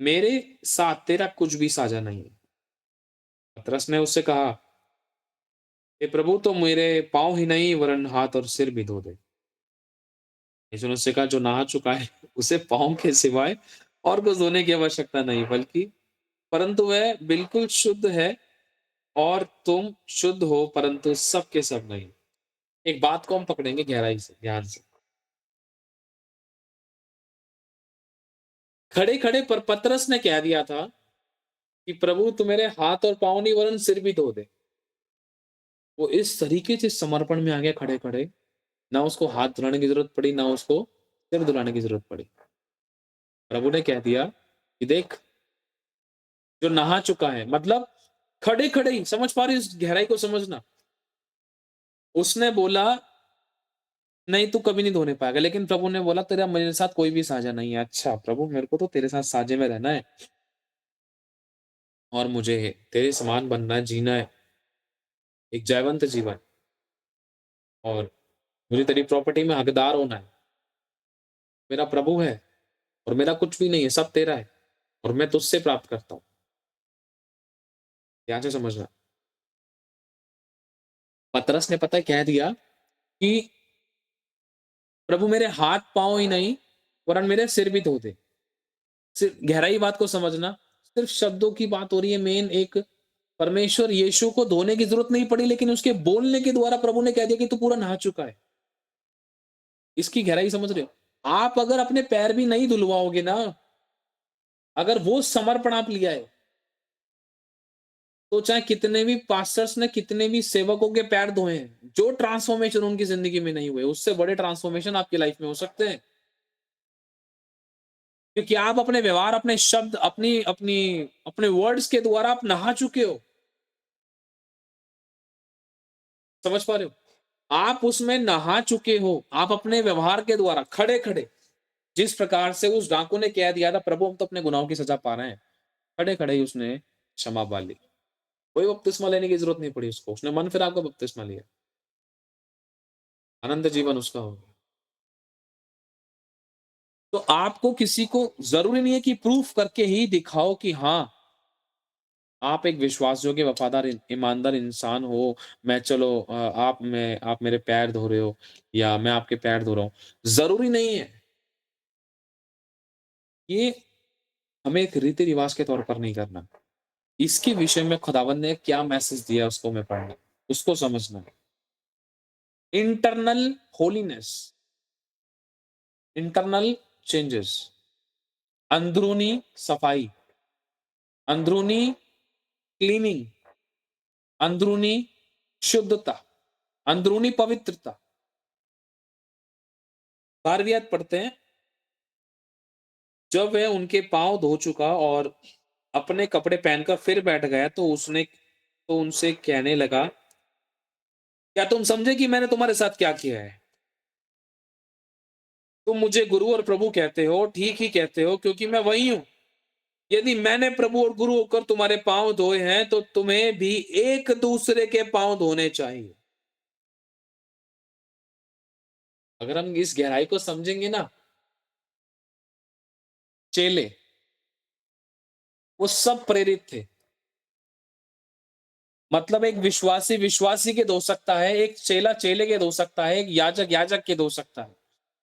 मेरे साथ तेरा कुछ भी साझा नहीं है। पतरस ने उससे कहा, हे प्रभु, तो मेरे पाँव ही नहीं वरन हाथ और सिर भी धो दे। यीशु ने उससे कहा, जो नहा चुका है उसे पाँव के सिवाय और कुछ धोने की आवश्यकता नहीं, बल्कि परंतु वह बिल्कुल शुद्ध है, और तुम शुद्ध हो, परंतु सब के सब नहीं। एक बात को हम पकड़ेंगे गहराई से, ध्यान से। खड़े-खड़े पर पतरस ने कह दिया था कि प्रभु तू मेरे हाथ और पाँव नहीं वरन सिर भी धो दे। वो इस तरीके से समर्पण में आ गया खड़े-खड़े, ना उसको हाथ धुलाने की ज़रूरत पड़ी, ना उसको सिर धुलाने की ज़रूरत पड़ी। प्रभु ने कह दिया कि देख, जो नहा चुका है, मतलब खड़े-खड़े ही, समझ पा रहे हो इस गहराई को समझना? उसने बोला, नहीं तू कभी नहीं धोने पाएगा, लेकिन प्रभु ने बोला तेरा मेरे साथ कोई भी साझा नहीं है। अच्छा प्रभु, मेरे को तो तेरे साथ साझे में रहना है और मुझे तेरे समान बनना है, जीना है, एक जयवंत जीवन, और मुझे तेरी प्रॉपर्टी में हकदार होना है। मेरा प्रभु है और मेरा कुछ भी नहीं है, सब तेरा है और मैं तुझसे प्राप्त करता हूँ। ध्यान से समझना। पतरस ने पता है कह दिया कि प्रभु मेरे हाथ-पाँव ही नहीं, वरन मेरे सिर भी धो दे। सिर्फ गहराई बात को समझना, सिर्फ शब्दों की बात हो रही है मेन। एक परमेश्वर यीशु को धोने की ज़रूरत नहीं पड़ी, लेकिन उसके बोलने के द्वारा प्रभु ने कह दिया कि तू पूरा नहा चुका है। इसकी गहराई समझ रहे हो? आप अगर अपने पैर भी नहीं धुलवाओगे ना, अगर वो समर्पण आप लिया है, तो चाहे कितने भी पास्टर्स ने कितने भी सेवकों के पैर धोए हैं, जो ट्रांसफॉर्मेशन उनकी ज़िंदगी में नहीं हुए, उससे बड़े ट्रांसफॉर्मेशन आपकी लाइफ में हो सकते हैं। क्योंकि आप अपने व्यवहार, अपने शब्द, अपनी अपनी अपने वर्ड्स के द्वारा आप नहा चुके हो। समझ पा रहे हो? आप उसमें नहा चुके हो, आप अपने व्यवहार के द्वारा खड़े-खड़े, जिस प्रकार से उस डाकू ने कह दिया था, प्रभु हम तो अपने गुनाहों की सज़ा पा रहे हैं। खड़े-खड़े ही उसने क्षमा पा ली। कोई बपतिस्मा लेने की ज़रूरत नहीं पड़ी उसको, उसने मन फिरा के बपतिस्मा लिया। अनंत जीवन उसका हो गया। तो आपको किसी को ज़रूरी नहीं है कि प्रूफ करके ही दिखाओ कि हाँ, आप एक विश्वासयोग्य, वफ़ादार, ईमानदार इंसान हो। मैं चलो आप मेरे पैर धो रहे हो या मैं आपके पैर धो रहा हूँ। ज़रूरी नहीं है। ये हमें एक रीति-रिवाज के तौर पर नहीं करना। इसके विषय में खुदावंद ने क्या मैसेज दिया उसको हमें पढ़ना है, उसको समझना है। इंटरनल होलीनेस, इंटरनल चेंजेस, अंदरूनी सफाई, अंदरूनी क्लीनिंग, अंदरूनी शुद्धता, अंदरूनी पवित्रता। 12वीं आयत पढ़ते हैं, जब वह उनके पाँव धो चुका और अपने कपड़े पहनकर फिर बैठ गया, तो उनसे कहने लगा, क्या तुम समझे कि मैंने तुम्हारे साथ क्या किया है? तुम मुझे गुरु और प्रभु कहते हो, ठीक ही कहते हो, क्योंकि मैं वही हूँ। यदि मैंने प्रभु और गुरु होकर तुम्हारे पाँव धोए हैं, तो तुम्हें भी एक दूसरे के पाँव धोने चाहिए। अगर हम इस गहराई को समझेंगे ना, चेले वो सब प्रेरित थे। मतलब एक विश्वासी विश्वासी के धो सकता है, एक चेला चेले के धो सकता है, एक याजक याजक के धो सकता है।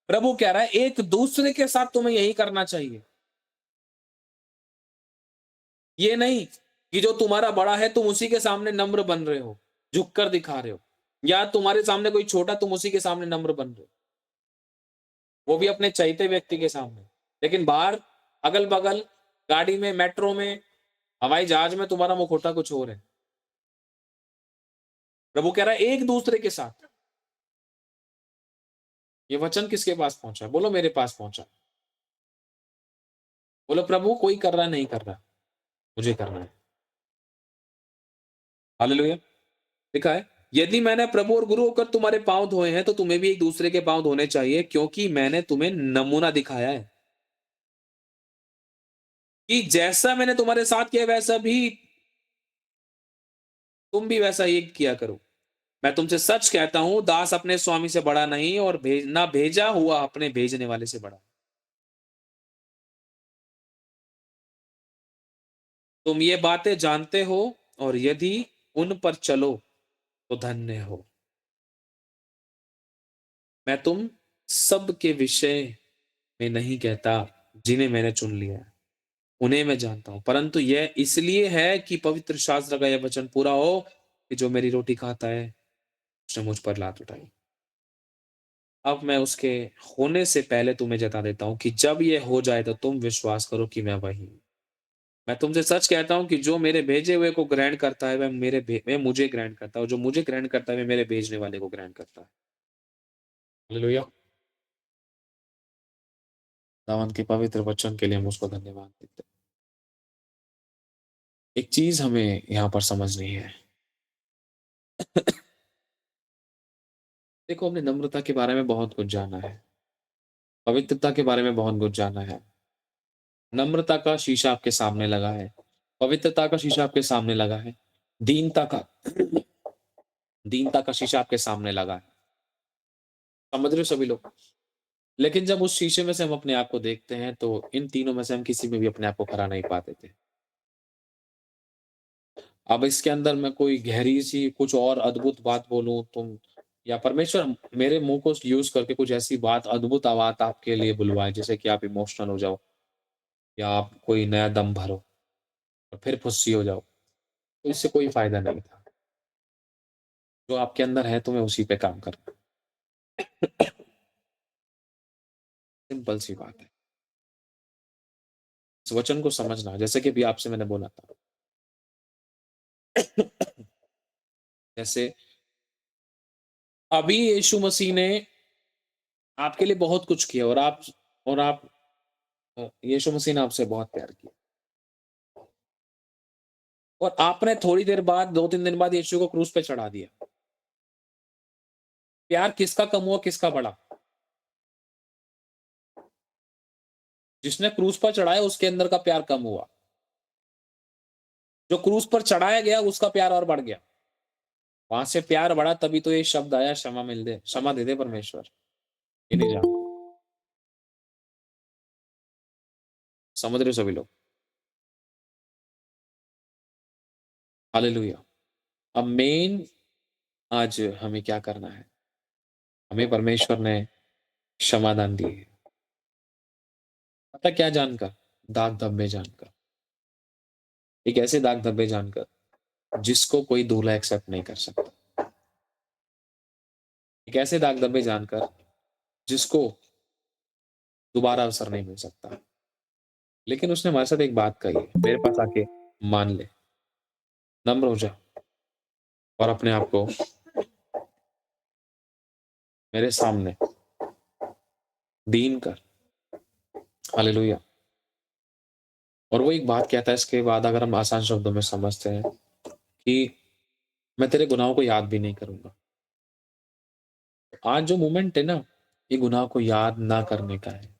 प्रभु कह रहा है एक दूसरे के साथ तुम्हें यही करना चाहिए। ये नहीं कि जो तुम्हारा बड़ा है तुम उसी के सामने नम्र बन रहे हो, झुक कर दिखा रहे हो, या तुम्हारे सामने कोई छोटा तुम उसी के सामने नम्र बन रहे हो, वो भी अपने चाहते व्यक्ति के सामने। लेकिन बाहर अगल बगल गाड़ी में, मेट्रो में, हवाई जहाज में तुम्हारा मुखौटा कुछ और है। प्रभु कह रहा है एक दूसरे के साथ। ये वचन किसके पास पहुंचा? बोलो मेरे पास पहुंचा। बोलो प्रभु कोई कर रहा नहीं कर रहा, मुझे करना है। हालेलुया। लिखा है यदि मैंने प्रभु और गुरु होकर तुम्हारे पांव धोए हैं तो तुम्हें भी एक दूसरे के पांव धोने चाहिए, क्योंकि मैंने तुम्हें नमूना दिखाया है कि जैसा मैंने तुम्हारे साथ किया वैसा भी तुम भी वैसा ही किया करो। मैं तुमसे सच कहता हूं, दास अपने स्वामी से बड़ा नहीं और ना भेजा हुआ अपने भेजने वाले से बड़ा। तुम ये बातें जानते हो और यदि उन पर चलो तो धन्य हो। मैं तुम सब के विषय में नहीं कहता जिन्हें मैंने चुन लिया है, उन्हें मैं जानता हूं, परंतु यह इसलिए है कि पवित्र शास्त्र का यह वचन पूरा हो कि जो मेरी रोटी खाता है उसने मुझ पर लात उठाई। अब मैं उसके होने से पहले तुम्हें जता देता हूं कि जब ये हो जाए तो तुम विश्वास करो कि मैं वही हूं। मैं तुमसे सच कहता हूं कि जो मेरे भेजे हुए को ग्रहण करता है वह मुझे ग्रहण करता है, और जो मुझे ग्रहण करता है वह मेरे भेजने वाले को ग्रहण करता है। हालेलुया। दावन के पवित्र वचन के लिए हम उसको धन्यवाद देते हैं। एक चीज हमें यहाँ पर समझनी है। देखो हमने नम्रता के बारे में बहुत कुछ जाना है, पवित्रता के बारे में बहुत कुछ जाना है। नम्रता का शीशा आपके सामने लगा है, पवित्रता का शीशा आपके सामने लगा है, दीनता का दीनता का शीशा आपके सामने लगा है। समझ रहे हो सभी लोग? लेकिन जब उस शीशे में से हम अपने आप को देखते हैं तो इन तीनों में से हम किसी में भी अपने आप को खरा नहीं पाते थे। अब इसके अंदर मैं कोई गहरी सी कुछ और अद्भुत बात बोलूं तुम, या परमेश्वर मेरे मुंह को यूज करके कुछ ऐसी बात, अद्भुत बात आपके लिए बुलवाए जिससे कि आप इमोशनल हो जाओ, या आप कोई नया दम भरो और फिर फुस्सी हो जाओ, तो इससे कोई फायदा नहीं था। जो आपके अंदर है तुम्हें उसी पे काम करना। सिंपल सी बात है। इस वचन को समझना, जैसे कि अभी आपसे मैंने बोला था। जैसे अभी यीशु मसीह ने आपके लिए बहुत कुछ किया, और आप यीशु मसीह ने आपसे बहुत प्यार किया, और आपने थोड़ी देर बाद, 2-3 दिन बाद यीशु को क्रूस पे चढ़ा दिया। प्यार किसका कम हुआ, किसका बढ़ा? जिसने क्रूस पर चढ़ाया उसके अंदर का प्यार कम हुआ। जो क्रूस पर चढ़ाया गया उसका प्यार और बढ़ गया। वहां से प्यार बढ़ा, तभी तो ये शब्द आया, क्षमा मिल दे, क्षमा दे दे परमेश्वर। ये नहीं जान, समझ रहे हो सभी लोग? हालेलुया। अब मेन आज हमें क्या करना है? हमें परमेश्वर ने क्षमादान दी है। पता क्या जानकर? दाग धब्बे जानकर। एक ऐसे दाग धब्बे जानकर जिसको कोई दूल्हा एक्सेप्ट नहीं कर सकता। एक ऐसे दाग धब्बे जानकर जिसको दोबारा अवसर नहीं मिल सकता। लेकिन उसने हमारे साथ एक बात कही है, मेरे पास आके मान ले, नम्र हो जा और अपने आप को मेरे सामने दीन कर। हालेलुया। और वो एक बात कहता है इसके बाद, अगर हम आसान शब्दों में समझते हैं, कि मैं तेरे गुनाहों को याद भी नहीं करूंगा। आज जो मोमेंट है ना, ये गुनाह को याद ना करने का है,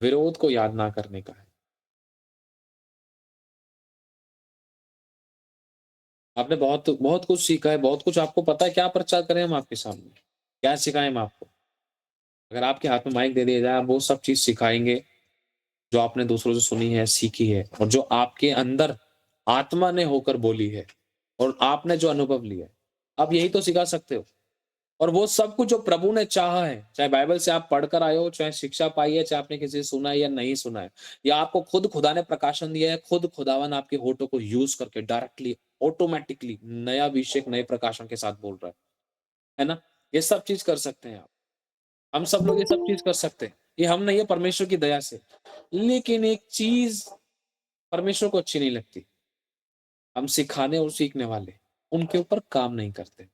विरोध को याद ना करने का है। आपने बहुत बहुत कुछ सीखा है, बहुत कुछ आपको पता है, क्या प्रचार करें हम आपके सामने, क्या सिखाएं हम आपको? अगर आपके हाथ में माइक दे दिया जाए, आप वो सब चीज सिखाएंगे जो आपने दूसरों से सुनी है, सीखी है और जो आपके अंदर आत्मा ने होकर बोली है और आपने जो अनुभव लिया है, आप यही तो सिखा सकते हो। और वो सब कुछ जो प्रभु ने चाहा है, चाहे बाइबल से आप पढ़कर आए हो, चाहे शिक्षा पाई है, चाहे आपने किसी से सुना है या नहीं सुना है, या आपको खुद खुदा ने प्रकाशन दिया है, खुद खुदावन आपके होठों को यूज़ करके डायरेक्टली, ऑटोमैटिकली नया अभिषेक, नए प्रकाशन के साथ बोल रहा है ना? ये सब चीज़ कर सकते हैं आप। हम सब लोग ये सब चीज़ कर सकते हैं। ये हम नहीं है, परमेश्वर की दया से। लेकिन एक चीज़ परमेश्वर को अच्छी नहीं लगती, हम सिखाने और सीखने वाले, उनके ऊपर काम नहीं करते।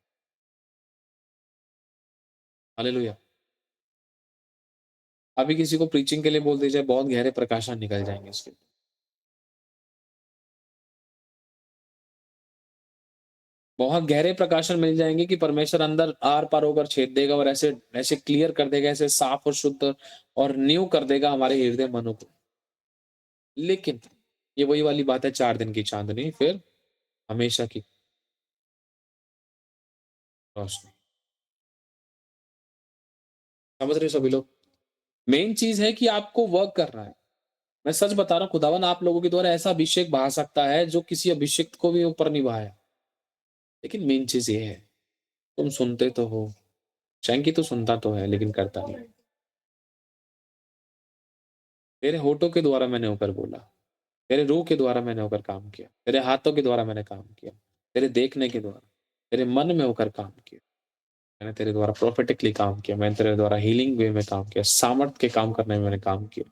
हालेलुया! अभी किसी को प्रीचिंग के लिए बोल दीजिए, बहुत गहरे प्रकाशन निकल जाएँगे उसके। बहुत गहरे प्रकाशन मिल जाएँगे कि परमेश्वर अंदर आर-पार होकर छेद देगा और ऐसे ऐसे क्लियर कर देगा, ऐसे साफ और शुद्ध और न्यू कर देगा हमारे हृदय मनों को। लेकिन ये वही वाली बात है, 4 दिन की चाँदनी फिर हमेशा की रोशनी। समझ रहे हो सभी लोग? मेन चीज़ है कि आपको वर्क करना है। मैं सच बता रहा हूँ, खुदावन आप लोगों के द्वारा ऐसा अभिषेक बहा सकता है जो किसी अभिषिक्त को भी ऊपर नहीं बहाया। लेकिन मेन चीज़ ये है, तुम सुनते तो हो, शैंकी तो सुनता तो है लेकिन करता नहीं। तेरे होठों के द्वारा मैंने होकर बोला, तेरे रूह के द्वारा मैंने होकर काम किया, तेरे हाथों के द्वारा मैंने काम किया, तेरे देखने के द्वारा, तेरे मन में होकर काम किया। मैंने तेरे द्वारा प्रोफेटिकली काम किया, मैंने तेरे द्वारा हीलिंग वे में काम किया, सामर्थ के काम करने में मैंने काम किया।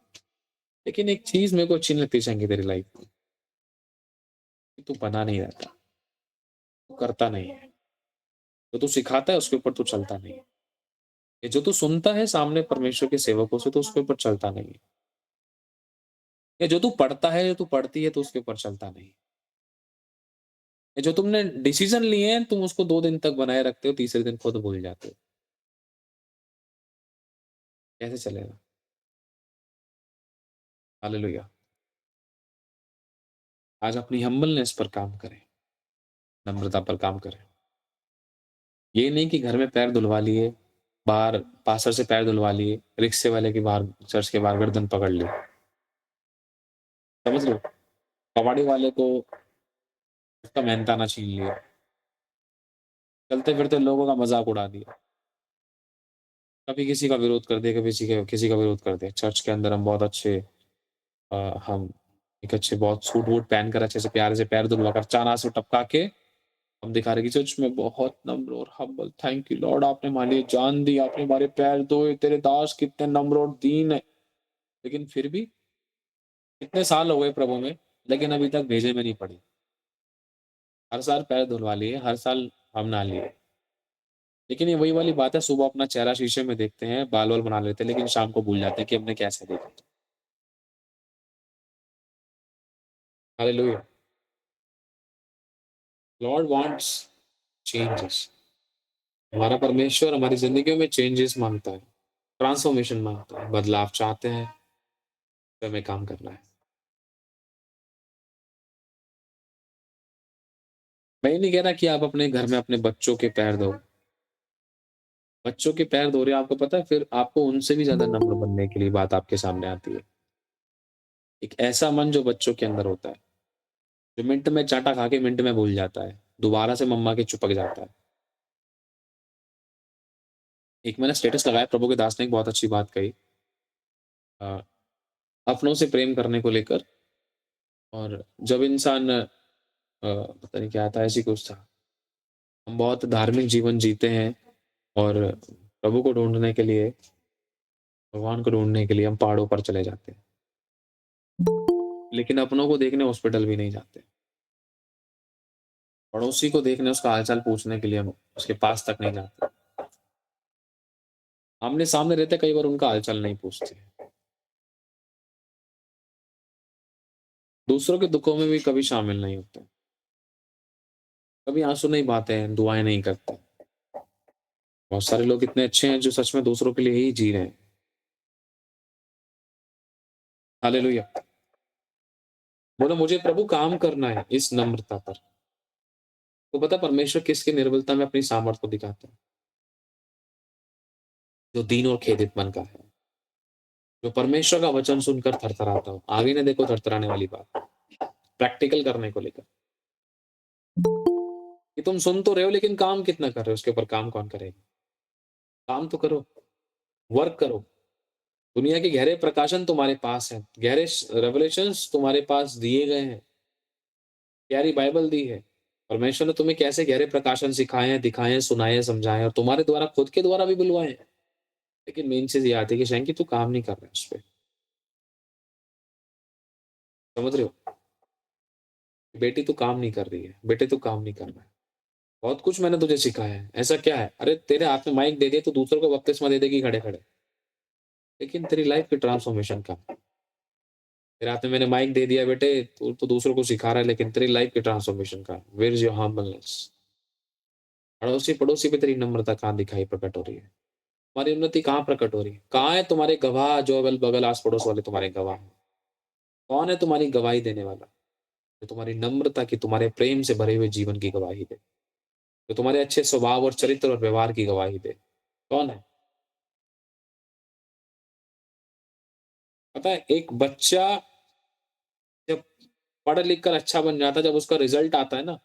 लेकिन एक चीज़ मेरे को अच्छी नहीं लगती शैंकी तेरी लाइफ में, कि तू बना नहीं रहता, तू करता नहीं है। जो तू सिखाता है उसके ऊपर तू चलता नहीं है। ये जो तू सुनता है सामने परमेश्वर के सेवकों से तो उसके ऊपर चलता नहीं है। या जो तू पढ़ता है, जो तू पढ़ती है तो उसके ऊपर चलता नहीं है। ये जो तुमने डिसीजन लिए हैं, तुम उसको 2 दिन तक बनाए रखते हो, तीसरे दिन खुद भूल जाते हो। कैसे चलेगा? हालेलुया! आज अपनी हम्बलनेस पर काम करें, नम्रता पर काम करें। ये नहीं कि घर में पैर धुलवा लिए, बाहर पास्टर से पैर धुलवा लिए, रिक्शे वाले के बाहर चर्च के बाहर गर्दन पकड़ ली। समझ रहे हो? कबाड़ी वाले को उसका मेहनताना छीन लिया। चलते-फिरते लोगों का मज़ाक उड़ा दिया। कभी किसी का विरोध कर दिया, कभी किसी का विरोध कर दिया। चर्च के अंदर हम बहुत अच्छे हम एक अच्छे बहुत सूट-वूट पहनकर अच्छे से प्यारे से पैर धुलवाकर चाना से टपका के हम दिखा रहे कि सच में बहुत नम्र और हम्बल। थैंक यू लॉर्ड, आपने हमारे लिए जान दी, आपने हमारे पैर धोए, तेरे दास कितने नम्र और दीन है। लेकिन फिर भी इतने साल हो गए प्रभु में, लेकिन अभी तक भेजे में नहीं पड़ी। हर साल पैर धुलवा लिए, हर साल हम नहा लिए। लेकिन ये वही वाली बात है, सुबह अपना चेहरा शीशे में देखते हैं, बाल-वाल बना लेते हैं, लेकिन शाम को भूल जाते हैं कि हमने कैसे देखा। हालेलुया! Lord wants changes. हमारा परमेश्वर हमारी ज़िंदगियों में चेंजेस माँगता है, ट्रांसफॉर्मेशन माँगता है, बदलाव चाहते हैं, तो हमें काम करना है। मैं ये नहीं कह रहा कि आप अपने घर में अपने बच्चों के पैर धो। बच्चों के पैर धो रहे हो, आपको पता है फिर आपको उनसे भी ज़्यादा नम्र बनने के लिए बात आपके सामने आती है। एक ऐसा मन जो बच्चों के अंदर होता है, जो मिनट में चाटा खा के मिनट में भूल जाता है, दोबारा से मम्मा के चिपक जाता है। एक मैंने स्टेटस लगाया, प्रभु के दास ने एक बहुत अच्छी बात कही अ, अपनों से प्रेम करने को लेकर और जब इंसान पता नहीं क्या था, ऐसे ही कुछ था। हम बहुत धार्मिक जीवन जीते हैं और प्रभु को ढूँढने के लिए, भगवान को ढूँढने के लिए हम पहाड़ों पर चले जाते हैं। लेकिन अपनों को देखने हॉस्पिटल भी नहीं जाते। पड़ोसी को देखने, उसका हाल-चाल पूछने के लिए हम उसके पास तक नहीं जाते। आमने-सामने रहते कई बार उनका हाल-चाल नहीं पूछते। दूसरों के दुखों में भी कभी शामिल नहीं होते। कभी आँसू नहीं बहाते हैं, दुआएँ नहीं करते। बहुत सारे लोग इतने अच्छे हैं जो सच में दूसरों के लिए ही जी रहे हैं। हालेलुया! बोलो मुझे प्रभु काम करना है इस नम्रता पर। तो पता है परमेश्वर किसकी निर्बलता में अपनी सामर्थ को दिखाता है? जो दीन और खेदित मन का है, जो परमेश्वर का वचन सुनकर थरथराता हो। आगे न देखो थरथराने वाली बात, प्रैक्टिकल करने को लेकर कि तुम सुन तो रहे हो लेकिन काम कितना कर रहे हो, उसके ऊपर काम कौन करेगा? काम तो करो, वर्क करो। दुनिया के गहरे प्रकाशन तुम्हारे पास हैं, गहरे रेवलेशंस तुम्हारे पास दिए गए हैं, प्यारी बाइबल दी है। परमेश्वर ने तुम्हें कैसे गहरे प्रकाशन सिखाए हैं, दिखाए हैं, सुनाए हैं, समझाए हैं और तुम्हारे द्वारा, खुद के द्वारा भी बुलवाए हैं। लेकिन मेन चीज़ ये आती है कि शैंकी तू काम नहीं कर रहा है उस पे। समझ रहे हो? बेटी तू काम नहीं कर रही है, बेटे तू काम नहीं कर रहा है। बहुत कुछ मैंने तुझे सिखाया है, ऐसा क्या है? अरे तेरे हाथ में माइक दे दिया तो दूसरों को बपतिस्मा दे देगी खड़े-खड़े। लेकिन तेरी लाइफ की ट्रांसफॉर्मेशन कहाँ है? तेरे हाथ में मैंने माइक दे दिया बेटे, तू तो दूसरों को सिखा रहा है लेकिन तेरी लाइफ की ट्रांसफॉर्मेशन कहाँ है? Where is your humbleness? अड़ोसी-पड़ोसी पे तेरी नम्रता कहाँ दिखाई प्रकट हो रही है? तुम्हारी उन्नति कहाँ प्रकट हो रही है? कहाँ है तुम्हारे गवाह जो अगल-बगल आस-पड़ोस वाले तुम्हारे गवाह हैं? कौन है तुम्हारी गवाही देने वाला? जो तुम्हारी नम्रता की, तुम्हारे प्रेम से भरे हुए जीवन की गवाही दे, जो तुम्हारे अच्छे स्वभाव और चरित्र और व्यवहार की गवाही दे। कौन है? पता है एक बच्चा जब पढ़ लिख कर अच्छा बन जाता है, जब उसका रिज़ल्ट आता है ना,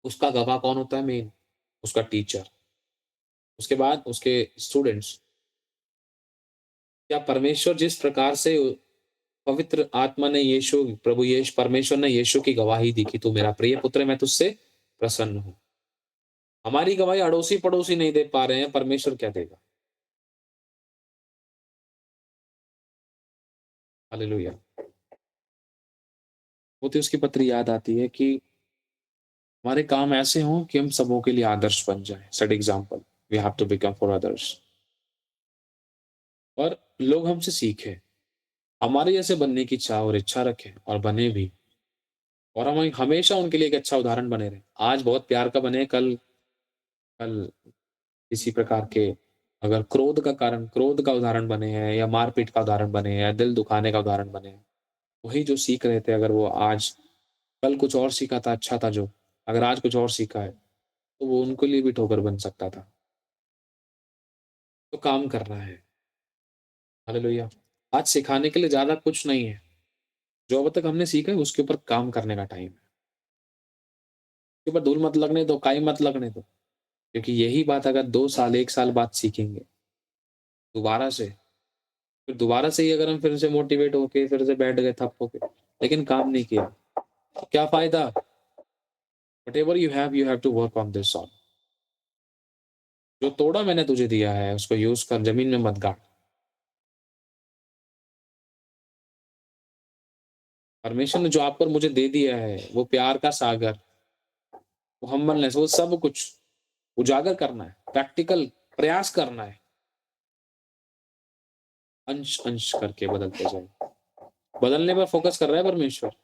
उसका गवाह कौन होता है मेन? उसका टीचर, उसके बाद उसके स्टूडेंट्स। क्या परमेश्वर जिस प्रकार से पवित्र आत्मा ने यीशु प्रभु यीशु परमेश्वर ने यीशु की गवाही दी कि तू मेरा प्रिय पुत्र है, मैं तुझसे प्रसन्न हूँ। हमारी गवाही अड़ोसी-पड़ोसी नहीं दे पा रहे हैं, परमेश्वर क्या देगा? हालेलुया! मुझे उसकी पत्री याद आती है कि हमारे काम ऐसे हों कि हम सबों के लिए आदर्श बन जाएँ, set example, we have to become for others और लोग हमसे सीखें, हमारे जैसे बनने की चाह और इच्छा रखें और बने भी और हम हमेशा उनके लिए एक अच्छा उदाहरण बने रहें। आज बहुत प्यार का बने, कल कल किसी प्रकार के अगर क्रोध का उदाहरण बने हैं या मारपीट का उदाहरण बने हैं या दिल दुखाने का उदाहरण बने हैं, वही जो सीख रहे थे अगर वो आज कल कुछ और सीखा था, अच्छा था जो, अगर आज कुछ और सीखा है, तो वो उनके लिए भी ठोकर बन सकता था। तो काम करना है। हालेलुया! आज सिखाने के लिए ज़्यादा कुछ नहीं है। जो अब तक हमने सीखा है उसके ऊपर काम करने का टाइम है। उसके ऊपर धूल मत लगने दो, काई मत लगने दो। क्योंकि यही बात अगर 2 साल, 1 साल बाद सीखेंगे, दोबारा से, फिर दोबारा से ही अगर हम फिर से मोटिवेट होके फिर से बैठ गए थप होके, लेकिन काम नहीं किया, तो क्या फ़ायदा? Whatever you have to work on this on. जो तोड़ा मैंने तुझे दिया है, उसको यूज़ कर, ज़मीन में मत गाड़। परमेश्वर ने जो आप पर मुझे दे दिया है, वो प्यार का सागर, वो हम्बलनेस, वो सब कुछ उजागर करना है, प्रैक्टिकल प्रयास करना है, अंश-अंश करके बदलते जाइए। बदलने पर फ़ोकस कर रहा है परमेश्वर,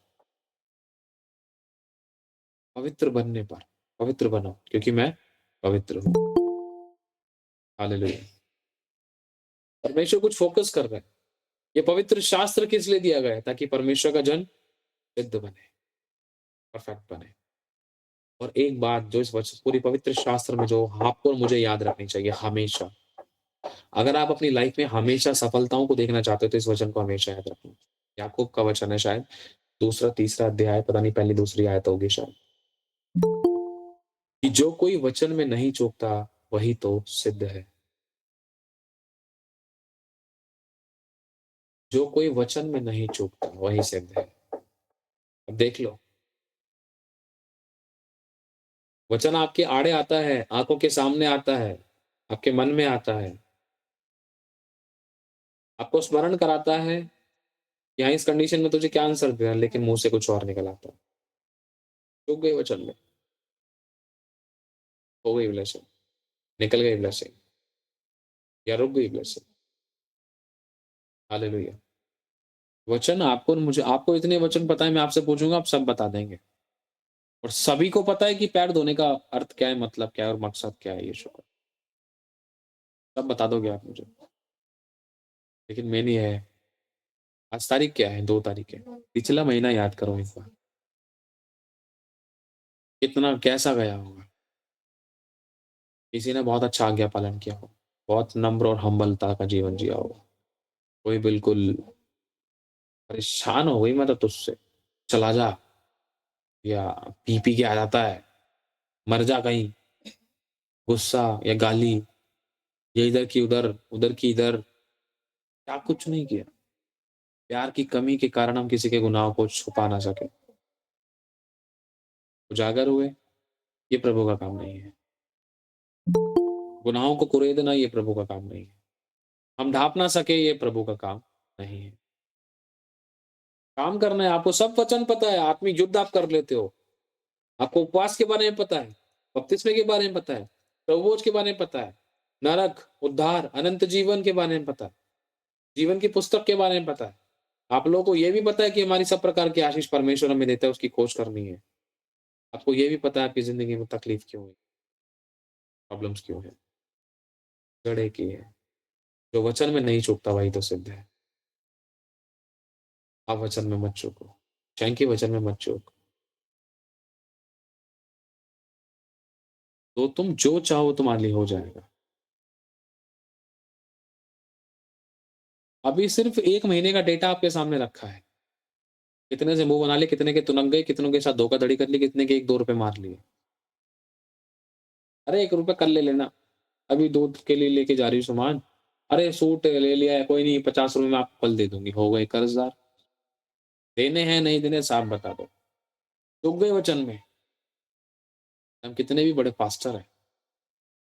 पवित्र बनने पर। पवित्र बनो, क्योंकि मैं पवित्र हूँ। हालेलुया! परमेश्वर कुछ फ़ोकस कर रहा है। ये पवित्र शास्त्र किस लिए दिया गया है? ताकि परमेश्वर का जन सिद्ध बने, परफेक्ट बने। और एक बात जो इस वच पूरी पवित्र शास्त्र में जो आपको और मुझे याद रखनी चाहिए हमेशा, अगर आप अपनी लाइफ़ में हमेशा सफलताओं को देखना चाहते हो, तो इस वचन को हमेशा याद रखना। याकूब का वचन है शायद, दूसरा, तीसरा अध्याय, पता नहीं पहली, दूसरी आयत होगी शायद, कि जो कोई वचन में नहीं चूकता, वही तो सिद्ध है। जो कोई वचन में नहीं चूकता, वही सिद्ध है। अब देख लो, वचन आपके आड़े आता है, आँखों के सामने आता है, आपके मन में आता है, आपको स्मरण कराता है, यहाँ इस कंडीशन में तुझे क्या आंसर देना है, लेकिन मुँह से कुछ और निकल आता है। चूक गई वचन में, हो गई ब्लेसिंग, निकल गई ब्लेसिंग या रुक गई ब्लेसिंग। हालेलुया! वचन आपको और मुझे, आपको इतने वचन पता है, मैं आपसे पूछूँगा, आप सब बता देंगे। और सभी को पता है कि पैर धोने का अर्थ क्या है, मतलब क्या है और मकसद क्या है यीशु का। सब बता दोगे आप मुझे। लेकिन मेन ये है, आज तारीख क्या है? 2 तारीख है। पिछला महीना याद करो एक बार, कितना कैसा गया होगा? किसी ने बहुत अच्छा आज्ञा पालन किया होगा, बहुत नम्र और हम्बलता का जीवन जिया होगा। कोई बिल्कुल परेशान हो गई मैं तो तुझसे, चला जा, या पी के आ जाता है, मर जा कहीं, गुस्सा या गाली, या इधर की उधर की इधर, क्या कुछ नहीं किया। प्यार की कमी के कारण हम किसी के गुनाहों को छुपा ना सके, उजागर हुए, ये प्रभु का काम नहीं है। गुनाहों को कुरेदना ये प्रभु का काम नहीं है। हम ढाँप ना सके ये प्रभु का काम नहीं है। काम करना है, आपको सब वचन पता है, आत्मिक युद्ध आप कर लेते हो। आपको उपवास के बारे में पता है, बपतिस्मे के बारे में पता है, प्रभुभोज के बारे में पता है, नरक, उद्धार, अनंत जीवन के बारे में पता है, जीवन की पुस्तक के बारे में पता है। आप लोगों को ये भी पता है कि हमारी सब प्रकार की आशीष परमेश्वर हमें देता है, उसकी खोज करनी है। आपको ये भी पता है आपकी ज़िंदगी में तकलीफ क्यों है, प्रॉब्लम्स क्यों है, गड़े की है। जो वचन में नहीं चूकता वही तो सिद्ध है। आप वचन में मत चूको, शंकी वचन में मत चूक। तो तुम जो चाहो तुम्हारे लिए हो जाएगा। अभी सिर्फ़ 1 महीने का डेटा आपके सामने रखा है। कितने से मुँह बना लिए, कितने के तुनक गए, कितनों के साथ धोखाधड़ी कर ली, कितने के 1-2 रुपए मार लिए। अरे ₹1 कल ले लेना, अभी दूध के लिए लेके जा रही हूँ सामान। अरे सूट ले लिया है, कोई नहीं ₹50 में आपको कल दे दूँगी, हो गए कर्ज़दार। देने हैं, नहीं देने साफ बता दो। चूक गए वचन में। हम कितने भी बड़े पास्टर हैं,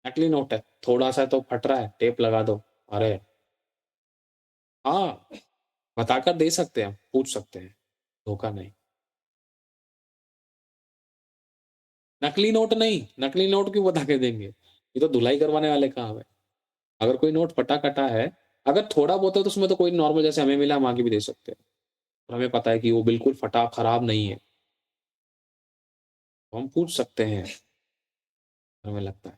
नकली नोट है, थोड़ा-सा तो फट रहा है, टेप लगा दो। अरे! हाँ, बताकर दे सकते हैं हम, पूछ सकते हैं, धोखा नहीं। नकली नोट नहीं, नकली नोट क्यों बता के देंगे? ये तो धुलाई करवाने वाले काम है। अगर कोई नोट फटा-कटा है, अगर थोड़ा बहुत है तो उसमें तो कोई नॉर्मल जैसे हमें मिला हम आगे भी दे सकते हैं। और हमें पता है कि वो बिल्कुल फटा खराब नहीं है, तो हम पूछ सकते हैं, हमें लगता है।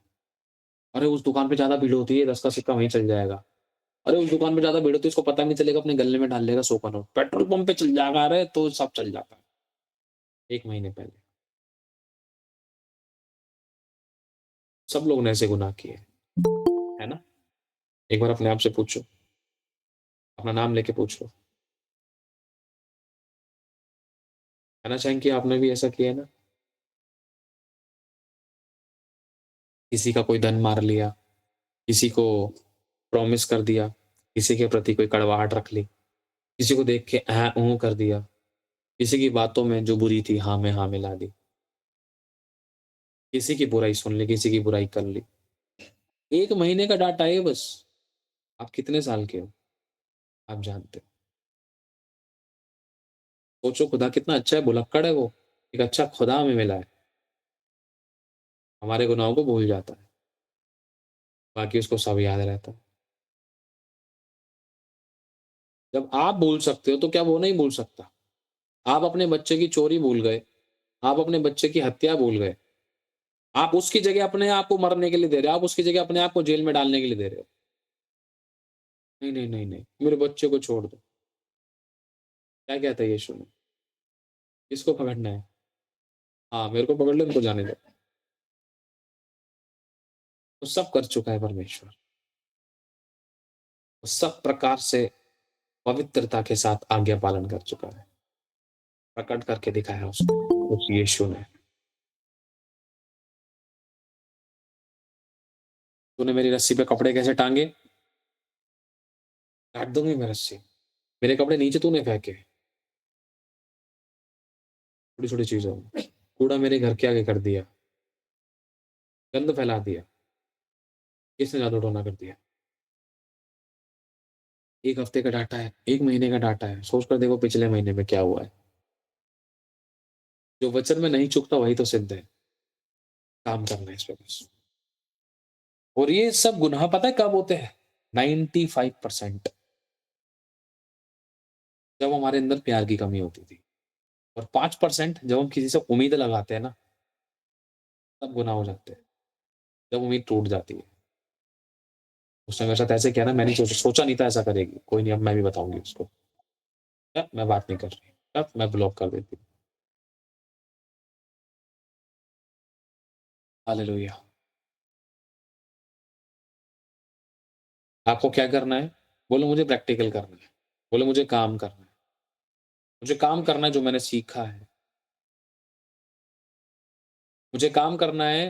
अरे उस दुकान पे ज़्यादा भीड़ होती है, 10 का सिक्का वहीं चल जाएगा। अरे उस दुकान पे ज़्यादा भीड़ होती है, उसको पता नहीं चलेगा, अपने गल्ले में डाल लेगा 100 का नोट। पेट्रोल पंप पे चल जाएगा, अरे तो सब चल जाता है। 1 महीने पहले, सब लोगों ने ऐसे गुनाह किए, है ना? एक बार अपने आप से पूछो, अपना नाम लेके पूछो, कहना चाहेंगे कि आपने भी ऐसा किया है ना? किसी का कोई धन मार लिया, किसी को प्रॉमिस कर दिया, किसी के प्रति कोई कड़वाहट रख ली, किसी को देख के ऐं ऊँ कर दिया, किसी की बातों में जो बुरी थी हाँ में ला दी, किसी की बुराई सुन ली, किसी की बुराई कर ली। 1 महीने का डाटा है ये बस। आप कितने साल के हो? आप जानते हो। सोचो खुदा कितना अच्छा है, भुलक्कड़ है वो। एक अच्छा खुदा हमें मिला है, हमारे गुनाहों को भूल जाता है, बाकी उसको सब याद रहता है। जब आप भूल सकते हो, तो क्या वो नहीं भूल सकता? आप अपने बच्चे की चोरी भूल गए, आप अपने बच्चे की हत्या भूल गए, आप उसकी जगह अपने आप को मरने के लिए दे रहे हो, आप उसकी जगह अपने आप को जेल में डालने के लिए दे रहे हो। नहीं, मेरे बच्चे को छोड़ दो। क्या कहता है यीशु ने? किसको पकड़ना है? हाँ, मेरे को पकड़ लो, इनको जाने दो। वो सब कर चुका है परमेश्वर। वो सब प्रकार से पवित्रता के साथ आज्ञा पालन कर चुका है। प्रकट करके दिखाया उसने, उस यीशु ने। तूने मेरी रस्सी पे कपड़े कैसे टाँगे? काट दूँगी मैं रस्सी। मेरे कपड़े नीचे तूने फेंके, छोटी-छोटी चीज़ों में। कूड़ा मेरे घर के आगे कर दिया, गंद फैला दिया। किसने जादू-टोना कर दिया? 1 हफ्ते का डाटा है, 1 महीने का डाटा है। सोच कर देखो पिछले महीने में क्या हुआ है। जो वचन में नहीं चूकता वही तो सिद्ध है। काम करना है इस पे बस। और ये सब गुनाह पता है कब होते हैं? 95% जब हमारे अंदर प्यार की कमी होती थी, और 5% जब हम किसी से उम्मीद लगाते हैं ना, तब गुनाह हो जाते हैं। जब उम्मीद टूट जाती है। उसने मेरे साथ ऐसे किया ना, मैंने सोचा नहीं था ऐसा करेगी। कोई नहीं, अब मैं भी बताऊँगी उसको। मैं बात नहीं कर रही। मैं ब्लॉक कर देती हूँ। हालेलुया! आपको क्या करना है? बोलो मुझे प्रैक्टिकल करना है, बोलो मुझे काम करना है, मुझे काम करना है जो मैंने सीखा है, मुझे काम करना है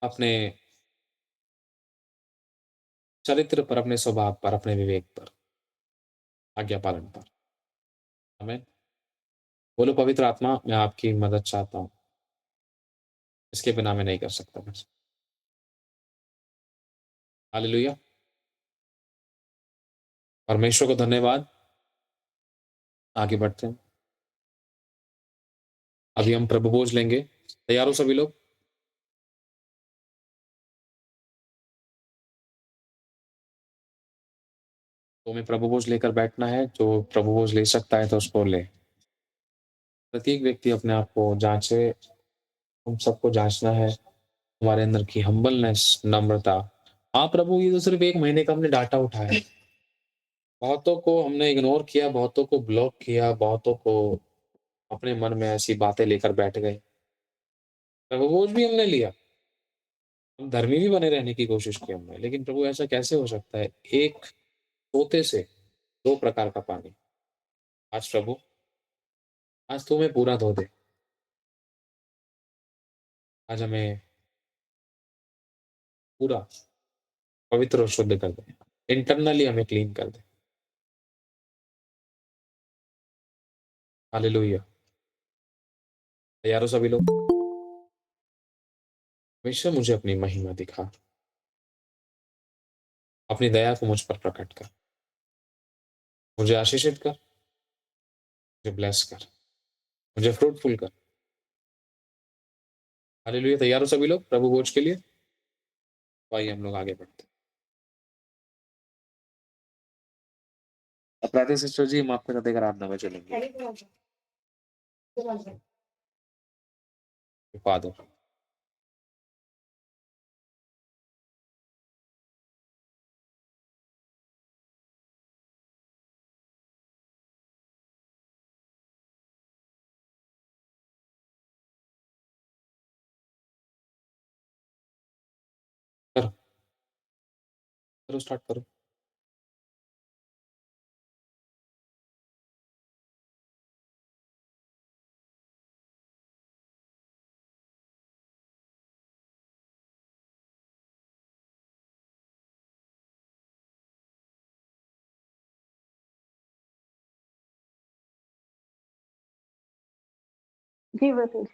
अपने चरित्र पर, अपने स्वभाव पर, अपने विवेक पर, आज्ञा पालन पर। आमीन। बोलो पवित्र आत्मा मैं आपकी मदद चाहता हूँ, इसके बिना मैं नहीं कर सकता बस। हालेलुया। परमेश्वर को धन्यवाद। आगे बढ़ते हैं। अभी हम प्रभु भोज लेंगे। तैयार हो सभी लोग? तो हमें प्रभु भोज लेकर बैठना है। जो प्रभु भोज ले सकता है तो उसको ले। प्रत्येक व्यक्ति अपने आप को जांचे। हम सबको जांचना है हमारे अंदर की हम्बलनेस, नम्रता। हाँ प्रभु, ये तो सिर्फ 1 महीने का हमने डाटा उठाया, बहुतों को हमने इग्नोर किया, बहुतों को ब्लॉक किया, बहुतों को अपने मन में ऐसी बातें लेकर बैठ गए। प्रभु भोज भी हमने लिया, हम धर्मी भी बने रहने की कोशिश की हमने, लेकिन प्रभु ऐसा कैसे हो सकता है? एक सोते से 2 प्रकार का पानी। आज प्रभु, आज तू हमें पूरा धो दे। आज हमें पूरा पवित्र और शुद्ध कर दे। इंटरनली हमें क्लीन कर दे। हालेलुया। तैयार हो सभी लोग? हमेशा मुझे अपनी महिमा दिखा, अपनी दया को मुझ पर प्रकट कर, मुझे आशीषित कर, मुझे ब्लेस कर, मुझे फ्रूटफुल कर। हालेलुया। तैयार हो सभी लोग प्रभु भोज के लिए? तो आइए हम लोग आगे बढ़ते हैं। अपराधी सिस्टर जी, हम आपके साथ एक आराधना में चलेंगे। फादर, करो करो, स्टार्ट करो। जी ब्रदर।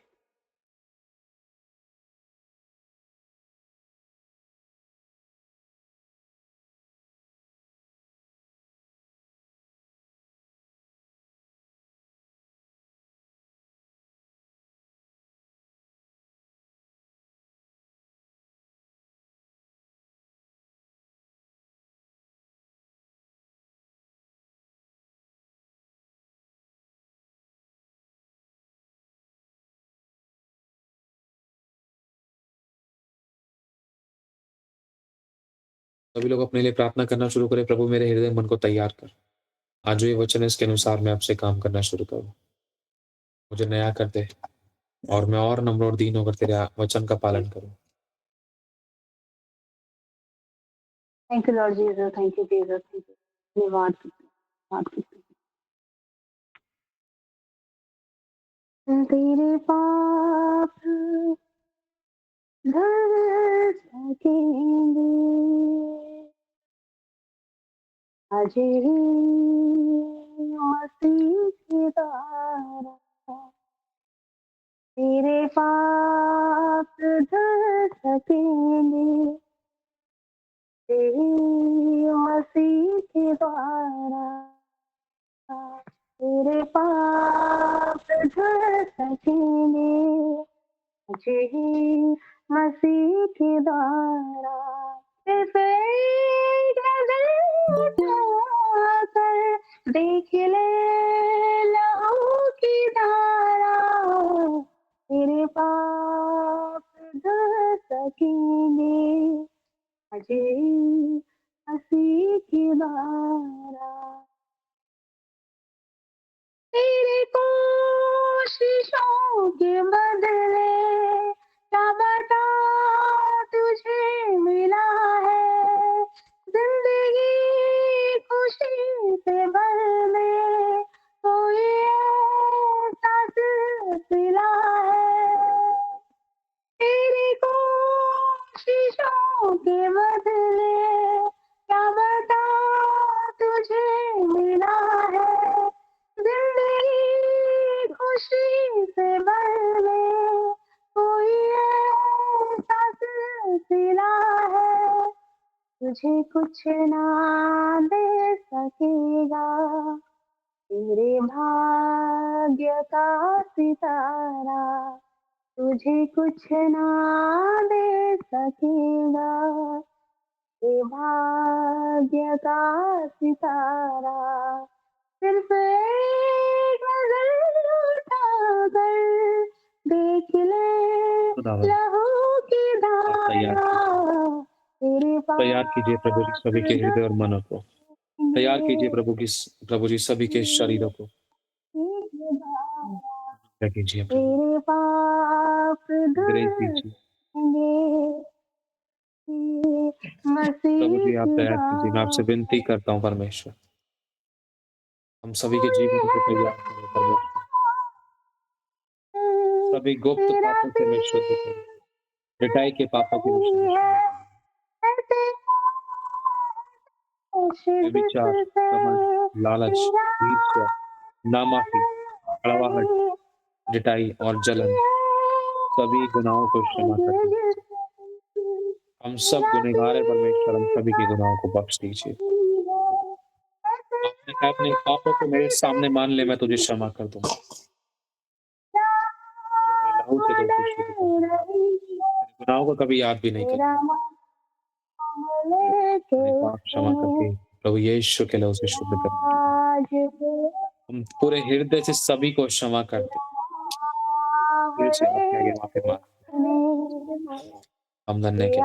सभी लोग अपने लिए प्रार्थना करना शुरू करें। प्रभु मेरे हृदय मन को तैयार कर, आज जो ये वचन है इसके अनुसार मैं आपसे काम करना शुरू करूँ। मुझे नया कर दे और मैं और नम्र और दीन होकर तेरे वचन का पालन करूँ। Thank you Lord Jesus, thank you Jesus, thank you. धन्यवाद धन्यवाद तेरे पाप धर सकेंगे अजय मसीह के द्वारा। तेरे पाप धर सकेंगे तेरी मसीह के द्वारा। तेरे पाप धर सकेंगे मुझे ही मसीह के द्वारा। सिर्फ एक नजर उठाकर देख ले लहू की धारा। तेरे पाप धर सकेंगे मुझे ही मसीह के द्वारा। तेरी कोशिशों के बदले क्या बताऊं तुझे मिला है। जिंदगी तुझे कुछ ना दे सकेगा, तेरे भाग्य का सितारा तुझे कुछ ना दे सकेगा, ये भाग्य का सितारा सिर्फ एक नजर उठाकर देख ले खुदावन लहू की आप तैयार धारा तेरे तैयार कीजिए प्रभु जी पाप सभी के हृदय और मनों को, तैयार कीजिए धुएंगे, प्रभु जी सभी के शरीरों को तैयार कीजिए प्रभु, तेरे पाप ग्रेस दीजिए धुएंगे प्रभु मसीह जी, आप की तैयार कीजिए। मैं आपसे विनती बात करता हूँ परमेश्वर, हम सभी के जीवन को तैयार करें परमेश्वर, सभी गुप्त तेरा पापों से मैं शुद्ध करूँ, मिटाई के पापों के विषय में शुद्ध करूँ, व्यभिचार, कमर, लालच, ईर्ष्या, नामाफी, कड़वाहट, जिटाई और जलन, सभी गुनाहों को क्षमा कर दीजिए। हम सब गुनहगार हैं परमेश्वर, हम सभी के गुनाहों को बख्श दीजिए। आपने कहा अपने पापों को मेरे सामने मान ले, मैं तुझे क्षमा कर दूंगा। मुझे अपने लहू से धो के शुद्ध कर दूंगा, तेरे गुनाहों को कभी याद भी नहीं करूंगा। अपने पाप क्षमा करके प्रभु यीशु के लहू से शुद्ध कर दीजिए। हम पूरे हृदय से सभी को क्षमा करते, फिर से आपके आगे माफी मांगते, हम धन्य के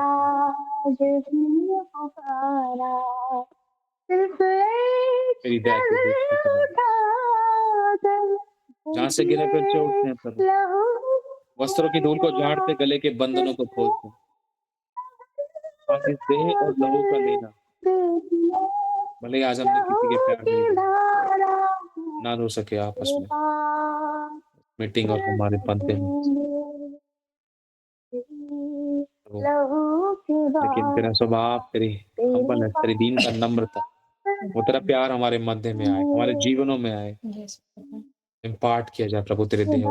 मेरी दया की दृष्टि करना, जहाँ से गिरे फिर से उठते हैं प्रभु, वस्त्रों की धूल को झाड़ते, गले के बंधनों को खोलते हैं। आज इस देह और लहू का लेना, भले ही आज हमने किसी के प्यार नहीं दिए, ना हो सके आपस में मीटिंग और हमारे बंधे में लेकिन तेरा स्वभाव, तेरी हम्बलनेस, तेरी दीनता, नम्रता, वो तेरा प्यार हमारे मध्य में आए, हमारे जीवनों में आए, इम्पार्ट किया जाए प्रभु तेरे देह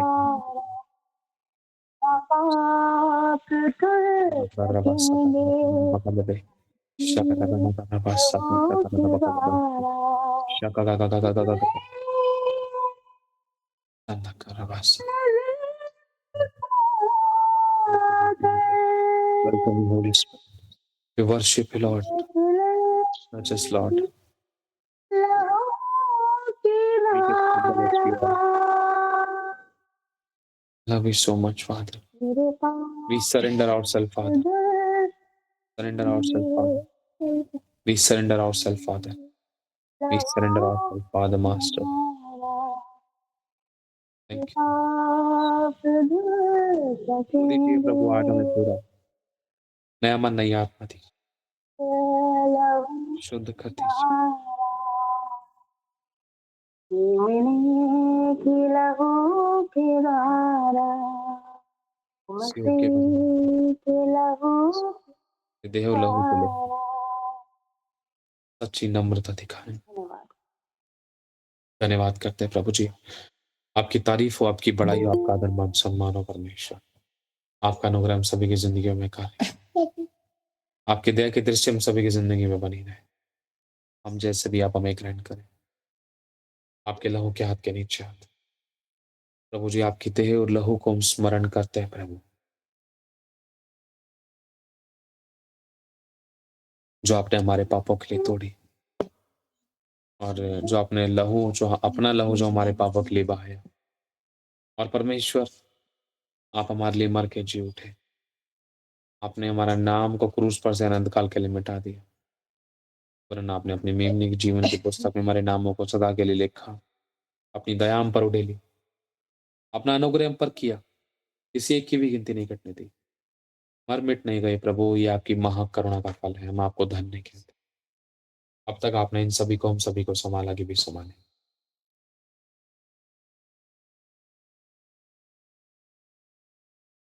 Welcome, Holy Spirit. We worship you, Lord. Touch us, Lord. Make us humble as we are. Love you so much, Father. We surrender ourselves, Father. Surrender ourselves, Father. We surrender ourselves, Father. We surrender ourselves, Father, Master. Thank you. दीजिए प्रभु आज हमें पूरा नया मन, नई आत्मा दीजिए, शुद्ध कर दीजिए। देह और लहू को ले सच्ची नम्रता दिखाएं। धन्यवाद करते हैं प्रभु जी, आपकी तारीफ हो, आपकी बड़ाई हो, आपका आदर मान सम्मान हो परमेश्वर। आपका अनुग्रह हम सभी की जिंदगियों में कार्य, आपकी दया की दृष्टि हम सभी की जिंदगी में बनी रहे। हम जैसे भी आप हमें ग्रहण करें, आपके लहू के हाथ के नीचे हाथ प्रभु जी, आपकी देह और लहू को हम स्मरण करते हैं प्रभु, जो आपने हमारे पापों के लिए तोड़ी, और जो आपने लहू, जो अपना लहू जो हमारे पापों के लिए बहाया, और परमेश्वर आप हमारे लिए मर के जी उठे। आपने हमारा नाम को क्रूस पर से अनंत काल के लिए मिटा दिया, वरन आपने अपनी मेमने की जीवन की पुस्तक में हमारे नामों को सदा के लिए लिखा। अपनी दया हम पर उड़ेली, अपना अनुग्रह हम पर किया, किसी एक की भी गिनती नहीं करने दी। मर मिट नहीं गए प्रभु, ये आपकी महाकरुणा का फल है। हम आपको धन्य कहते हैं। अब तक आपने इन सभी को, हम सभी को संभाला कि भी संभाले।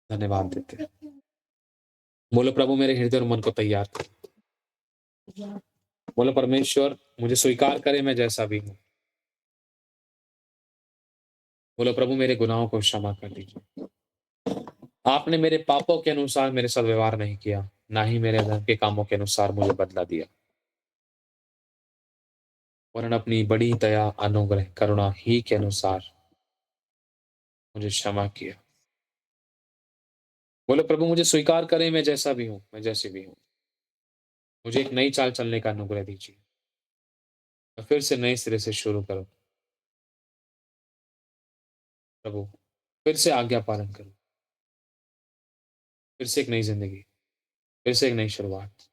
धन्यवाद देते हैं। बोलो प्रभु मेरे हृदय और मन को तैयार कर। बोलो परमेश्वर मुझे स्वीकार करे मैं जैसा भी हूं। बोलो प्रभु मेरे गुनाहों को क्षमा कर दीजिए। आपने मेरे पापों के अनुसार मेरे साथ व्यवहार नहीं किया, ना ही मेरे धर्म के कामों के अनुसार मुझे बदला दिया, वरन अपनी बड़ी दया, अनुग्रह, करुणा ही के अनुसार मुझे क्षमा किया। बोले प्रभु मुझे स्वीकार करें, मैं जैसा भी हूँ, मैं जैसी भी हूँ। मुझे एक नई चाल चलने का अनुग्रह दीजिए। मैं फिर से नए सिरे से शुरू करूँ प्रभु, फिर से आज्ञा पालन करूँ, फिर से एक नई ज़िंदगी, फिर से एक नई शुरुआत,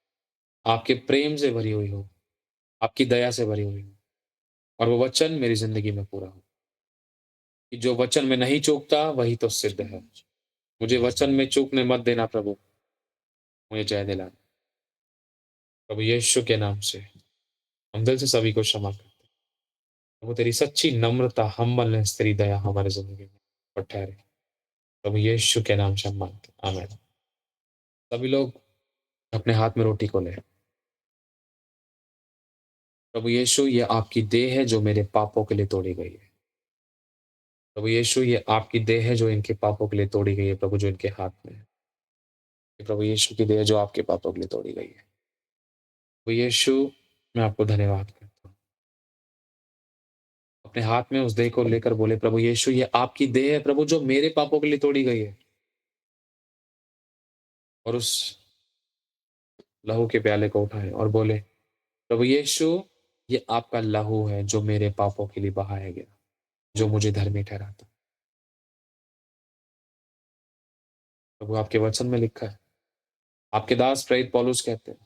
आपके प्रेम से भरी हुई हो, आपकी दया से भरी हुई हो, और वो वचन मेरी ज़िंदगी में पूरा हो। कि जो वचन में नहीं चूकता, वही तो सिद्ध है। मुझे वचन में चूकने मत देना प्रभु, मुझे जय दिलाना। प्रभु यीशु के नाम से हम दिल से सभी को क्षमा करते हैं। प्रभु तेरी सच्ची नम्रता, हम्बलनेस, तेरी दया हमारे ज़िंदगी में और ठहरे। प्रभु यीशु के नाम से हम मांगते हैं, आमीन। सभी लोग अपने हाथ में रोटी को लें। प्रभु यीशु, ये आपकी देह है जो मेरे पापों के लिए तोड़ी गई है। प्रभु यीशु, ये आपकी देह है जो इनके पापों के लिए तोड़ी गई है, प्रभु जो इनके हाथ में है। ये प्रभु यीशु की देह है जो आपके पापों के लिए तोड़ी गई है। प्रभु यीशु, मैं आपको धन्यवाद करता हूँ। अपने हाथ में उस देह को लेकर बोले, प्रभु यीशु, ये आपकी देह है प्रभु जो मेरे पापों के लिए तोड़ी गई है। और उस लहू के प्याले को उठाएं और बोले, प्रभु यीशु, ये आपका लहू है जो मेरे पापों के लिए बहाया गया, जो मुझे धर्मी ठहराता। प्रभु आपके वचन में लिखा है, आपके दास प्रेरित पौलुस कहते हैं,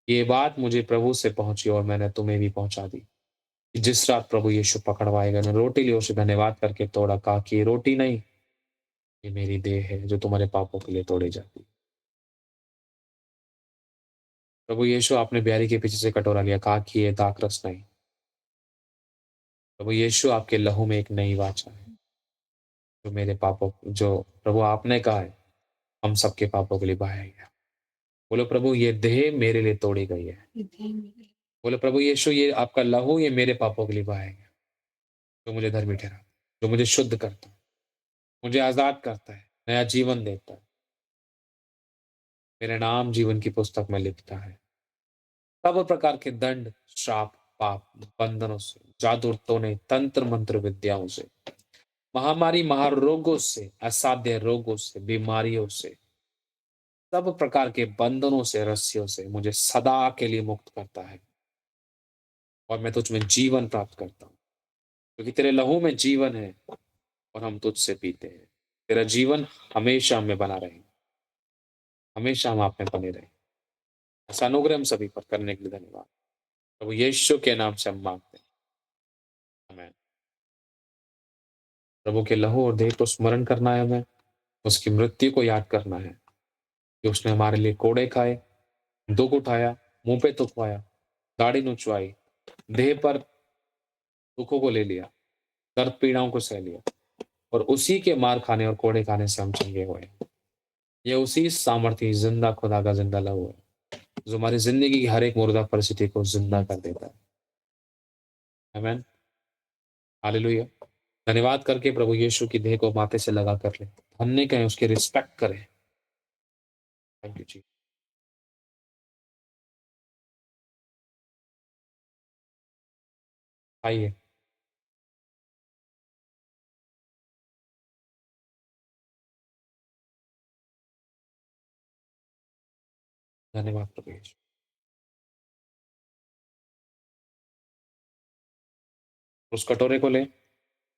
ये बात मुझे प्रभु से पहुंची और मैंने तुम्हें भी पहुंचा दी। कि जिस रात प्रभु यीशु पकड़वाए गए, ने रोटी ली, उसे धन्यवाद करके तोड़ा, कहा कि ये रोटी नहीं, ये मेरी देह है जो तुम्हारे पापों के लिए तोड़ी जाती है। प्रभु यीशु, आपने ब्यारी के पीछे से कटोरा लिया, कहा कि ये दाखरस नहीं। प्रभु यीशु, आपके लहू में एक नई वाचा है जो मेरे पापों, जो प्रभु आपने कहा है हम सबके पापों के लिए बहाया गया। बोलो प्रभु, ये देह मेरे लिए तोड़ी गई है। बोलो प्रभु यीशु, ये आपका लहू, ये मेरे पापों के लिए बहाया गया, जो मुझे धर्मी ठहरा, जो मुझे शुद्ध करता है, मुझे आजाद करता है, नया जीवन देता है, मेरा नाम जीवन की पुस्तक में लिखता है। सब प्रकार के दंड, श्राप, पाप, बंधनों से, जादू टोने, तंत्र मंत्र विद्याओं से, महामारी, महारोगों से, असाध्य रोगों से, बीमारियों से, सब प्रकार के बंधनों से, रस्सियों से मुझे सदा के लिए मुक्त करता है। और मैं तुझ में जीवन प्राप्त करता हूँ, क्योंकि तेरे लहू में जीवन है और हम तुझसे पीते हैं। तेरा जीवन हमेशा हमें बना रहे, हमेशा हम आप में बने रहे। ऐसा अनुग्रह हम सभी पर करने के लिए धन्यवाद। प्रभु यीशु के नाम से हम मांगते हैं, आमीन। प्रभु के लहू और देह को स्मरण करना है हमें, उसकी मृत्यु को याद करना है कि उसने हमारे लिए कोड़े खाए, दुख उठाया, मुंह पे थुकवाया, दाढ़ी नुचवाई, देह पर दुखों को ले लिया, दर्द पीड़ाओं को सह लिया, और उसी के मार खाने और कोड़े खाने से हम चंगे हुए। ये उसी सामर्थ्य जिंदा खुदा का जिंदा लहू है जो हमारी जिंदगी की हर एक मुर्दा परिस्थिति को जिंदा कर देता है। आमीन, हालेलुया। धन्यवाद करके प्रभु यीशु की देह को माथे से लगा कर ले, धन्य कहें, उसकी रिस्पेक्ट करें। थैंक यू जी। आइए। धन्यवाद प्रभु यीशु। उस कटोरे को ले,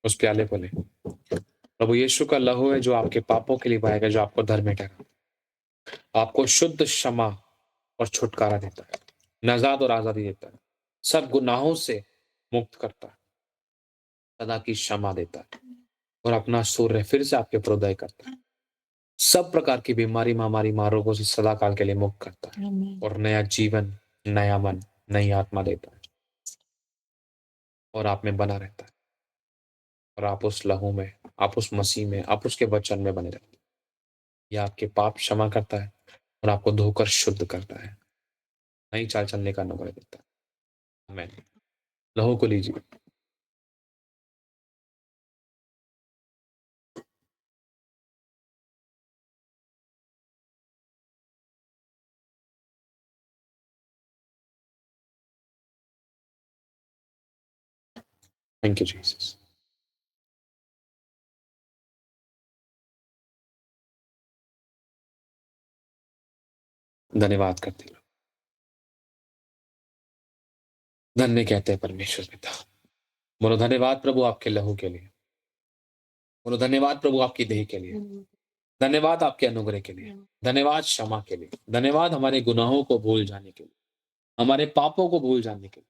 उस प्याले को ले। प्रभु यीशु का लहू है जो आपके पापों के लिए बहाएगा, जो आपको धर्म में ठहरा, आपको शुद्ध क्षमा और छुटकारा देता है, नजात और आजादी देता है, सब गुनाहों से मुक्त करता है, सदा की क्षमा देता है, और अपना सूर्य फिर से आपके ऊपर उदय करता है। सब प्रकार की बीमारी, महामारी, रोगों से सदा काल के लिए मुक्त करता है, और नया जीवन, नया मन, नई आत्मा देता है, और आप में बना रहता है। और आप उस लहू में, आप उस मसीह में, आप उसके वचन में बने रहते हैं। यह आपके पाप क्षमा करता है और आपको धोकर शुद्ध करता है, नई चाल चलने का अनुग्रह देता है। आमीन। लहू को लीजिए। Thank you Jesus. धन्यवाद करते हैं। धन्य कहते हैं परमेश्वर पिता। बोलो धन्यवाद प्रभु आपके लहू के लिए। बोलो धन्यवाद प्रभु आपकी देह के लिए। धन्यवाद आपके अनुग्रह के लिए। धन्यवाद क्षमा के लिए। धन्यवाद हमारे गुनाहों को भूल जाने के लिए, हमारे पापों को भूल जाने के लिए,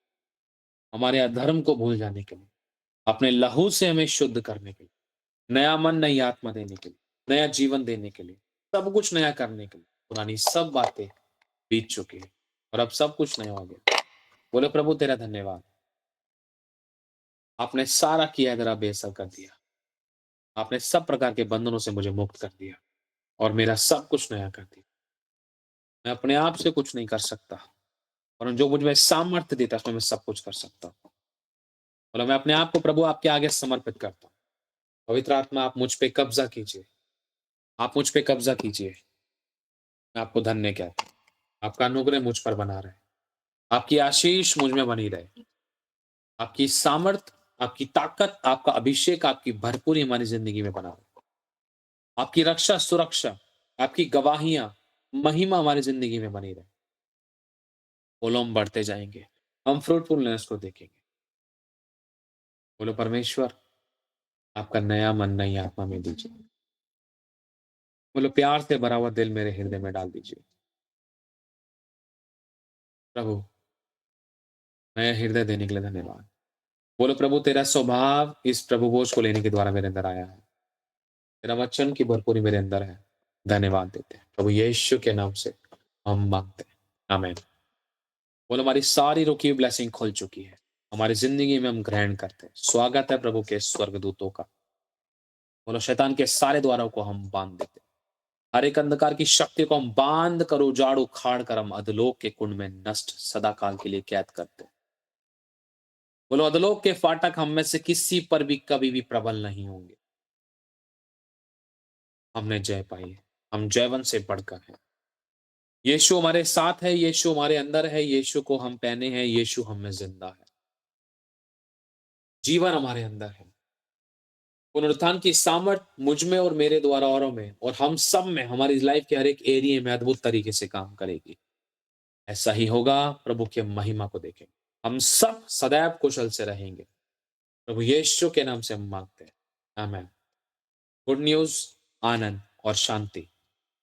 हमारे अधर्म को भूल जाने के लिए, अपने लहू से हमें शुद्ध करने के लिए, नया मन नई आत्मा देने के लिए, नया जीवन देने के लिए, सब कुछ नया करने के लिए। पुरानी सब बातें बीत चुकी है और अब सब कुछ नया हो गया। बोले प्रभु तेरा धन्यवाद, आपने सारा किया है, मेरा बेअसर कर दिया। आपने सब प्रकार के बंधनों से मुझे मुक्त कर दिया और मेरा सब कुछ नया कर दिया। मैं अपने आप से कुछ नहीं कर सकता, और जो मुझ में सामर्थ्य देता है उसमें मैं सब कुछ कर सकता हूँ। बोला मैं अपने आप को प्रभु आपके आगे समर्पित करता हूँ। पवित्र आत्मा आप मुझ पे कब्जा कीजिए, आप मुझ पे कब्जा कीजिए। मैं आपको धन्य कहता हूँ। आपका अनुग्रह मुझ पर बना रहे, आपकी आशीष मुझ में बनी रहे, आपकी सामर्थ, आपकी ताकत, आपका अभिषेक, आपकी भरपूरी हमारी जिंदगी में बना रहे। आपकी रक्षा सुरक्षा, आपकी गवाहियां, महिमा हमारी जिंदगी में बनी रहे। बोलो हम बढ़ते जाएंगे, हम फ्रूटफुलनेस को देखेंगे। बोलो परमेश्वर आपका नया मन नई आत्मा में दीजिए। बोलो प्यार से भरा हुआ दिल मेरे हृदय में डाल दीजिए। प्रभु नया हृदय देने के लिए धन्यवाद। बोलो प्रभु तेरा स्वभाव इस प्रभु बोझ को लेने के द्वारा मेरे अंदर आया है, तेरा वचन की भरपूरी मेरे अंदर है। धन्यवाद देते हैं प्रभु यीशु के नाम से हम मांगते हैं, आमीन। बोलो हमारी सारी रुकी हुई ब्लेसिंग खुल चुकी है, हमारी जिंदगी में हम ग्रहण करते हैं। स्वागत है प्रभु के स्वर्गदूतों का। बोलो शैतान के सारे द्वारों को हम बांध देते हैं, हर एक अंधकार की शक्ति को हम बांध कर उजाड़ उखाड़ कर हम अधलोक के कुंड में नष्ट सदा काल के लिए कैद करते हैं। बोलो अधलोक के फाटक हम में से किसी पर भी कभी भी प्रबल नहीं होंगे। हमने जय पाई है, हम जयवंत से बढ़कर हैं। यीशु हमारे साथ है, यीशु हमारे अंदर है, यीशु को हम पहने हैं, यीशु हम में जिंदा है, जीवन हमारे अंदर है। पुनरुत्थान की सामर्थ मुझ में और मेरे द्वारा औरों में और हम सब में, हमारी लाइफ के हर एक एरिया में अद्भुत तरीके से काम करेगी। ऐसा ही होगा, प्रभु की महिमा को देखेंगे, हम सब सदैव कुशल से रहेंगे। प्रभु यीशु के नाम से हम मांगते हैं, आमीन। गुड न्यूज, आनंद और शांति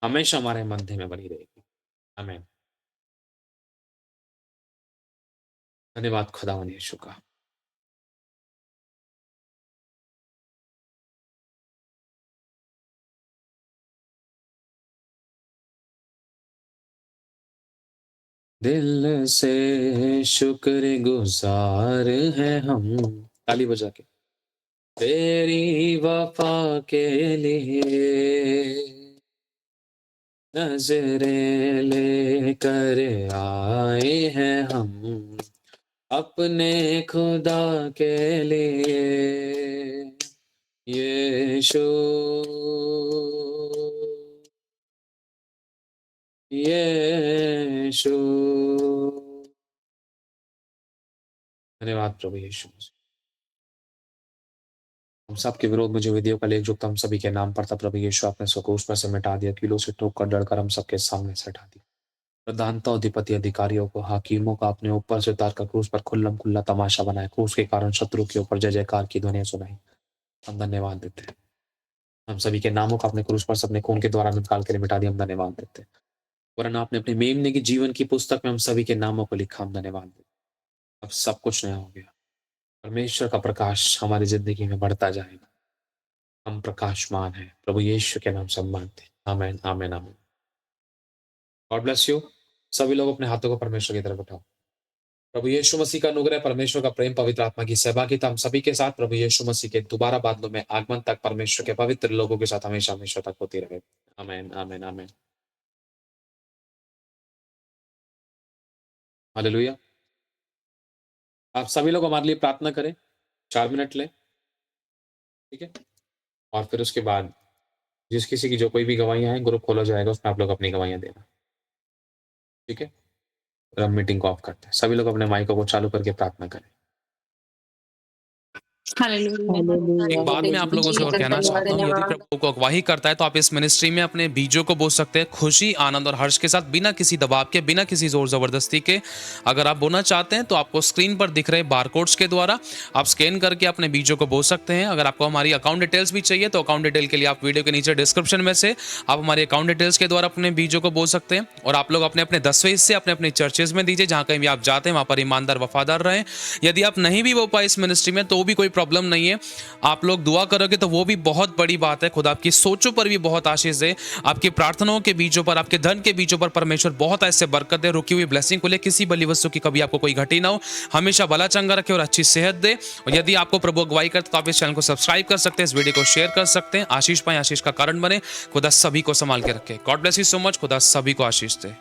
हमेशा हमारे मध्य में बनी रहेगी, आमीन। धन्यवाद खुदावन यीशु का। दिल से शुक्रगुजार हैं हम, ताली बजा के, तेरी वफा के लिए नजरें लेकर आए हैं हम अपने खुदा के लिए। यीशु यीशु। धन्यवाद प्रभु यीशु। हम सबके विरोध में जो विधियों का लेख जो हम सभी के नाम पर था, प्रभु यीशु आपने स्वक्रूस पर से मिटा दिया, कीलों से ठोक कर डरकर हम सबके सामने से हटा दिया। प्रधानता अधिपति अधिकारियों को हाकिमों का अपने ऊपर से उतार कर क्रूस पर खुल्लम खुल्ला तमाशा बनाया, क्रूस के कारण शत्रु के ऊपर जय जयकार की ध्वनियां सुनाई। हम धन्यवाद देते हैं। हम सभी के नामों का अपने क्रूस पर से अपने खून के द्वारा निकाल कर मिटा दिया। हम धन्यवाद देते हैं। वरना आपने अपने मेमने की जीवन की पुस्तक में हम सभी के नामों को लिखा। हम धन्यवाद देते हैं। अब सब कुछ नया हो गया। परमेश्वर का प्रकाश हमारी जिंदगी में बढ़ता जाएगा। हम प्रकाशमान हैं। प्रभु यीशु के नाम से हम मांगते हैं, आमीन आमीन आमीन। God bless you. सभी लोग अपने हाथों को परमेश्वर की तरफ उठाओ। प्रभु यीशु मसीह का अनुग्रह, परमेश्वर का प्रेम, पवित्र आत्मा की सहभागिता हम सभी के साथ प्रभु यीशु मसीह के दोबारा बादलों में आगमन तक परमेश्वर के पवित्र लोगों के साथ हमेशा हमेशा तक होती रहे। आमीन आमीन आमीन। हालेलुया। आप सभी लोग हमारे लिए प्रार्थना करें, 4 मिनट लें, ठीक है। और फिर उसके बाद जिस किसी की जो कोई भी गवाहियां हैं, ग्रुप खोला जाएगा, उसमें आप लोग अपनी गवाहियां देना, ठीक है। और हम मीटिंग को ऑफ करते हैं। सभी लोग अपने माइकों को चालू करके प्रार्थना करें। एक बात मैं आप लोगों से और कहना चाहता हूँ, यदि प्रभु को अगवाही करता है तो आप इस मिनिस्ट्री में अपने बीजों को बो सकते हैं खुशी, आनंद और हर्ष के साथ, बिना किसी दबाव के, बिना किसी जोर जबरदस्ती के। अगर आप बोना चाहते हैं तो आपको स्क्रीन पर दिख रहे बारकोड्स के द्वारा आप स्कैन करके अपने बीजों को बो सकते हैं। अगर आपको हमारी अकाउंट डिटेल्स भी चाहिए तो अकाउंट डिटेल के लिए आप वीडियो के नीचे डिस्क्रिप्शन में से आप हमारे अकाउंट डिटेल्स के द्वारा अपने बीजों को बो सकते हैं। और आप लोग अपने अपने 10वें हिस्से अपने अपने चर्चेज में दीजिए, जहाँ कहीं भी आप जाते हैं वहाँ पर ईमानदार वफादार रहें। यदि आप नहीं भी बो पाए इस मिनिस्ट्री में तो भी कोई प्रॉब्लम नहीं है, आप लोग दुआ करोगे तो वो भी बहुत बड़ी बात है। खुदा आपकी सोचों पर भी बहुत आशीष दे, आपकी प्रार्थनाओं के बीजों पर, आपके धन के बीजों पर परमेश्वर बहुत ऐसे बरकत दे, रुकी हुई ब्लेसिंग को ले, किसी बली वस्तु की कभी आपको कोई घटी ना हो, हमेशा भला चंगा रखे और अच्छी सेहत दे। और यदि आपको प्रभु अगुवाई करते तो आप इस चैनल को सब्सक्राइब कर सकते हैं, इस वीडियो को शेयर कर सकते हैं। आशीष पाए, आशीष का कारण बने। खुदा सभी को संभाल के रखे। God bless you so much. खुदा सभी को आशीष दे।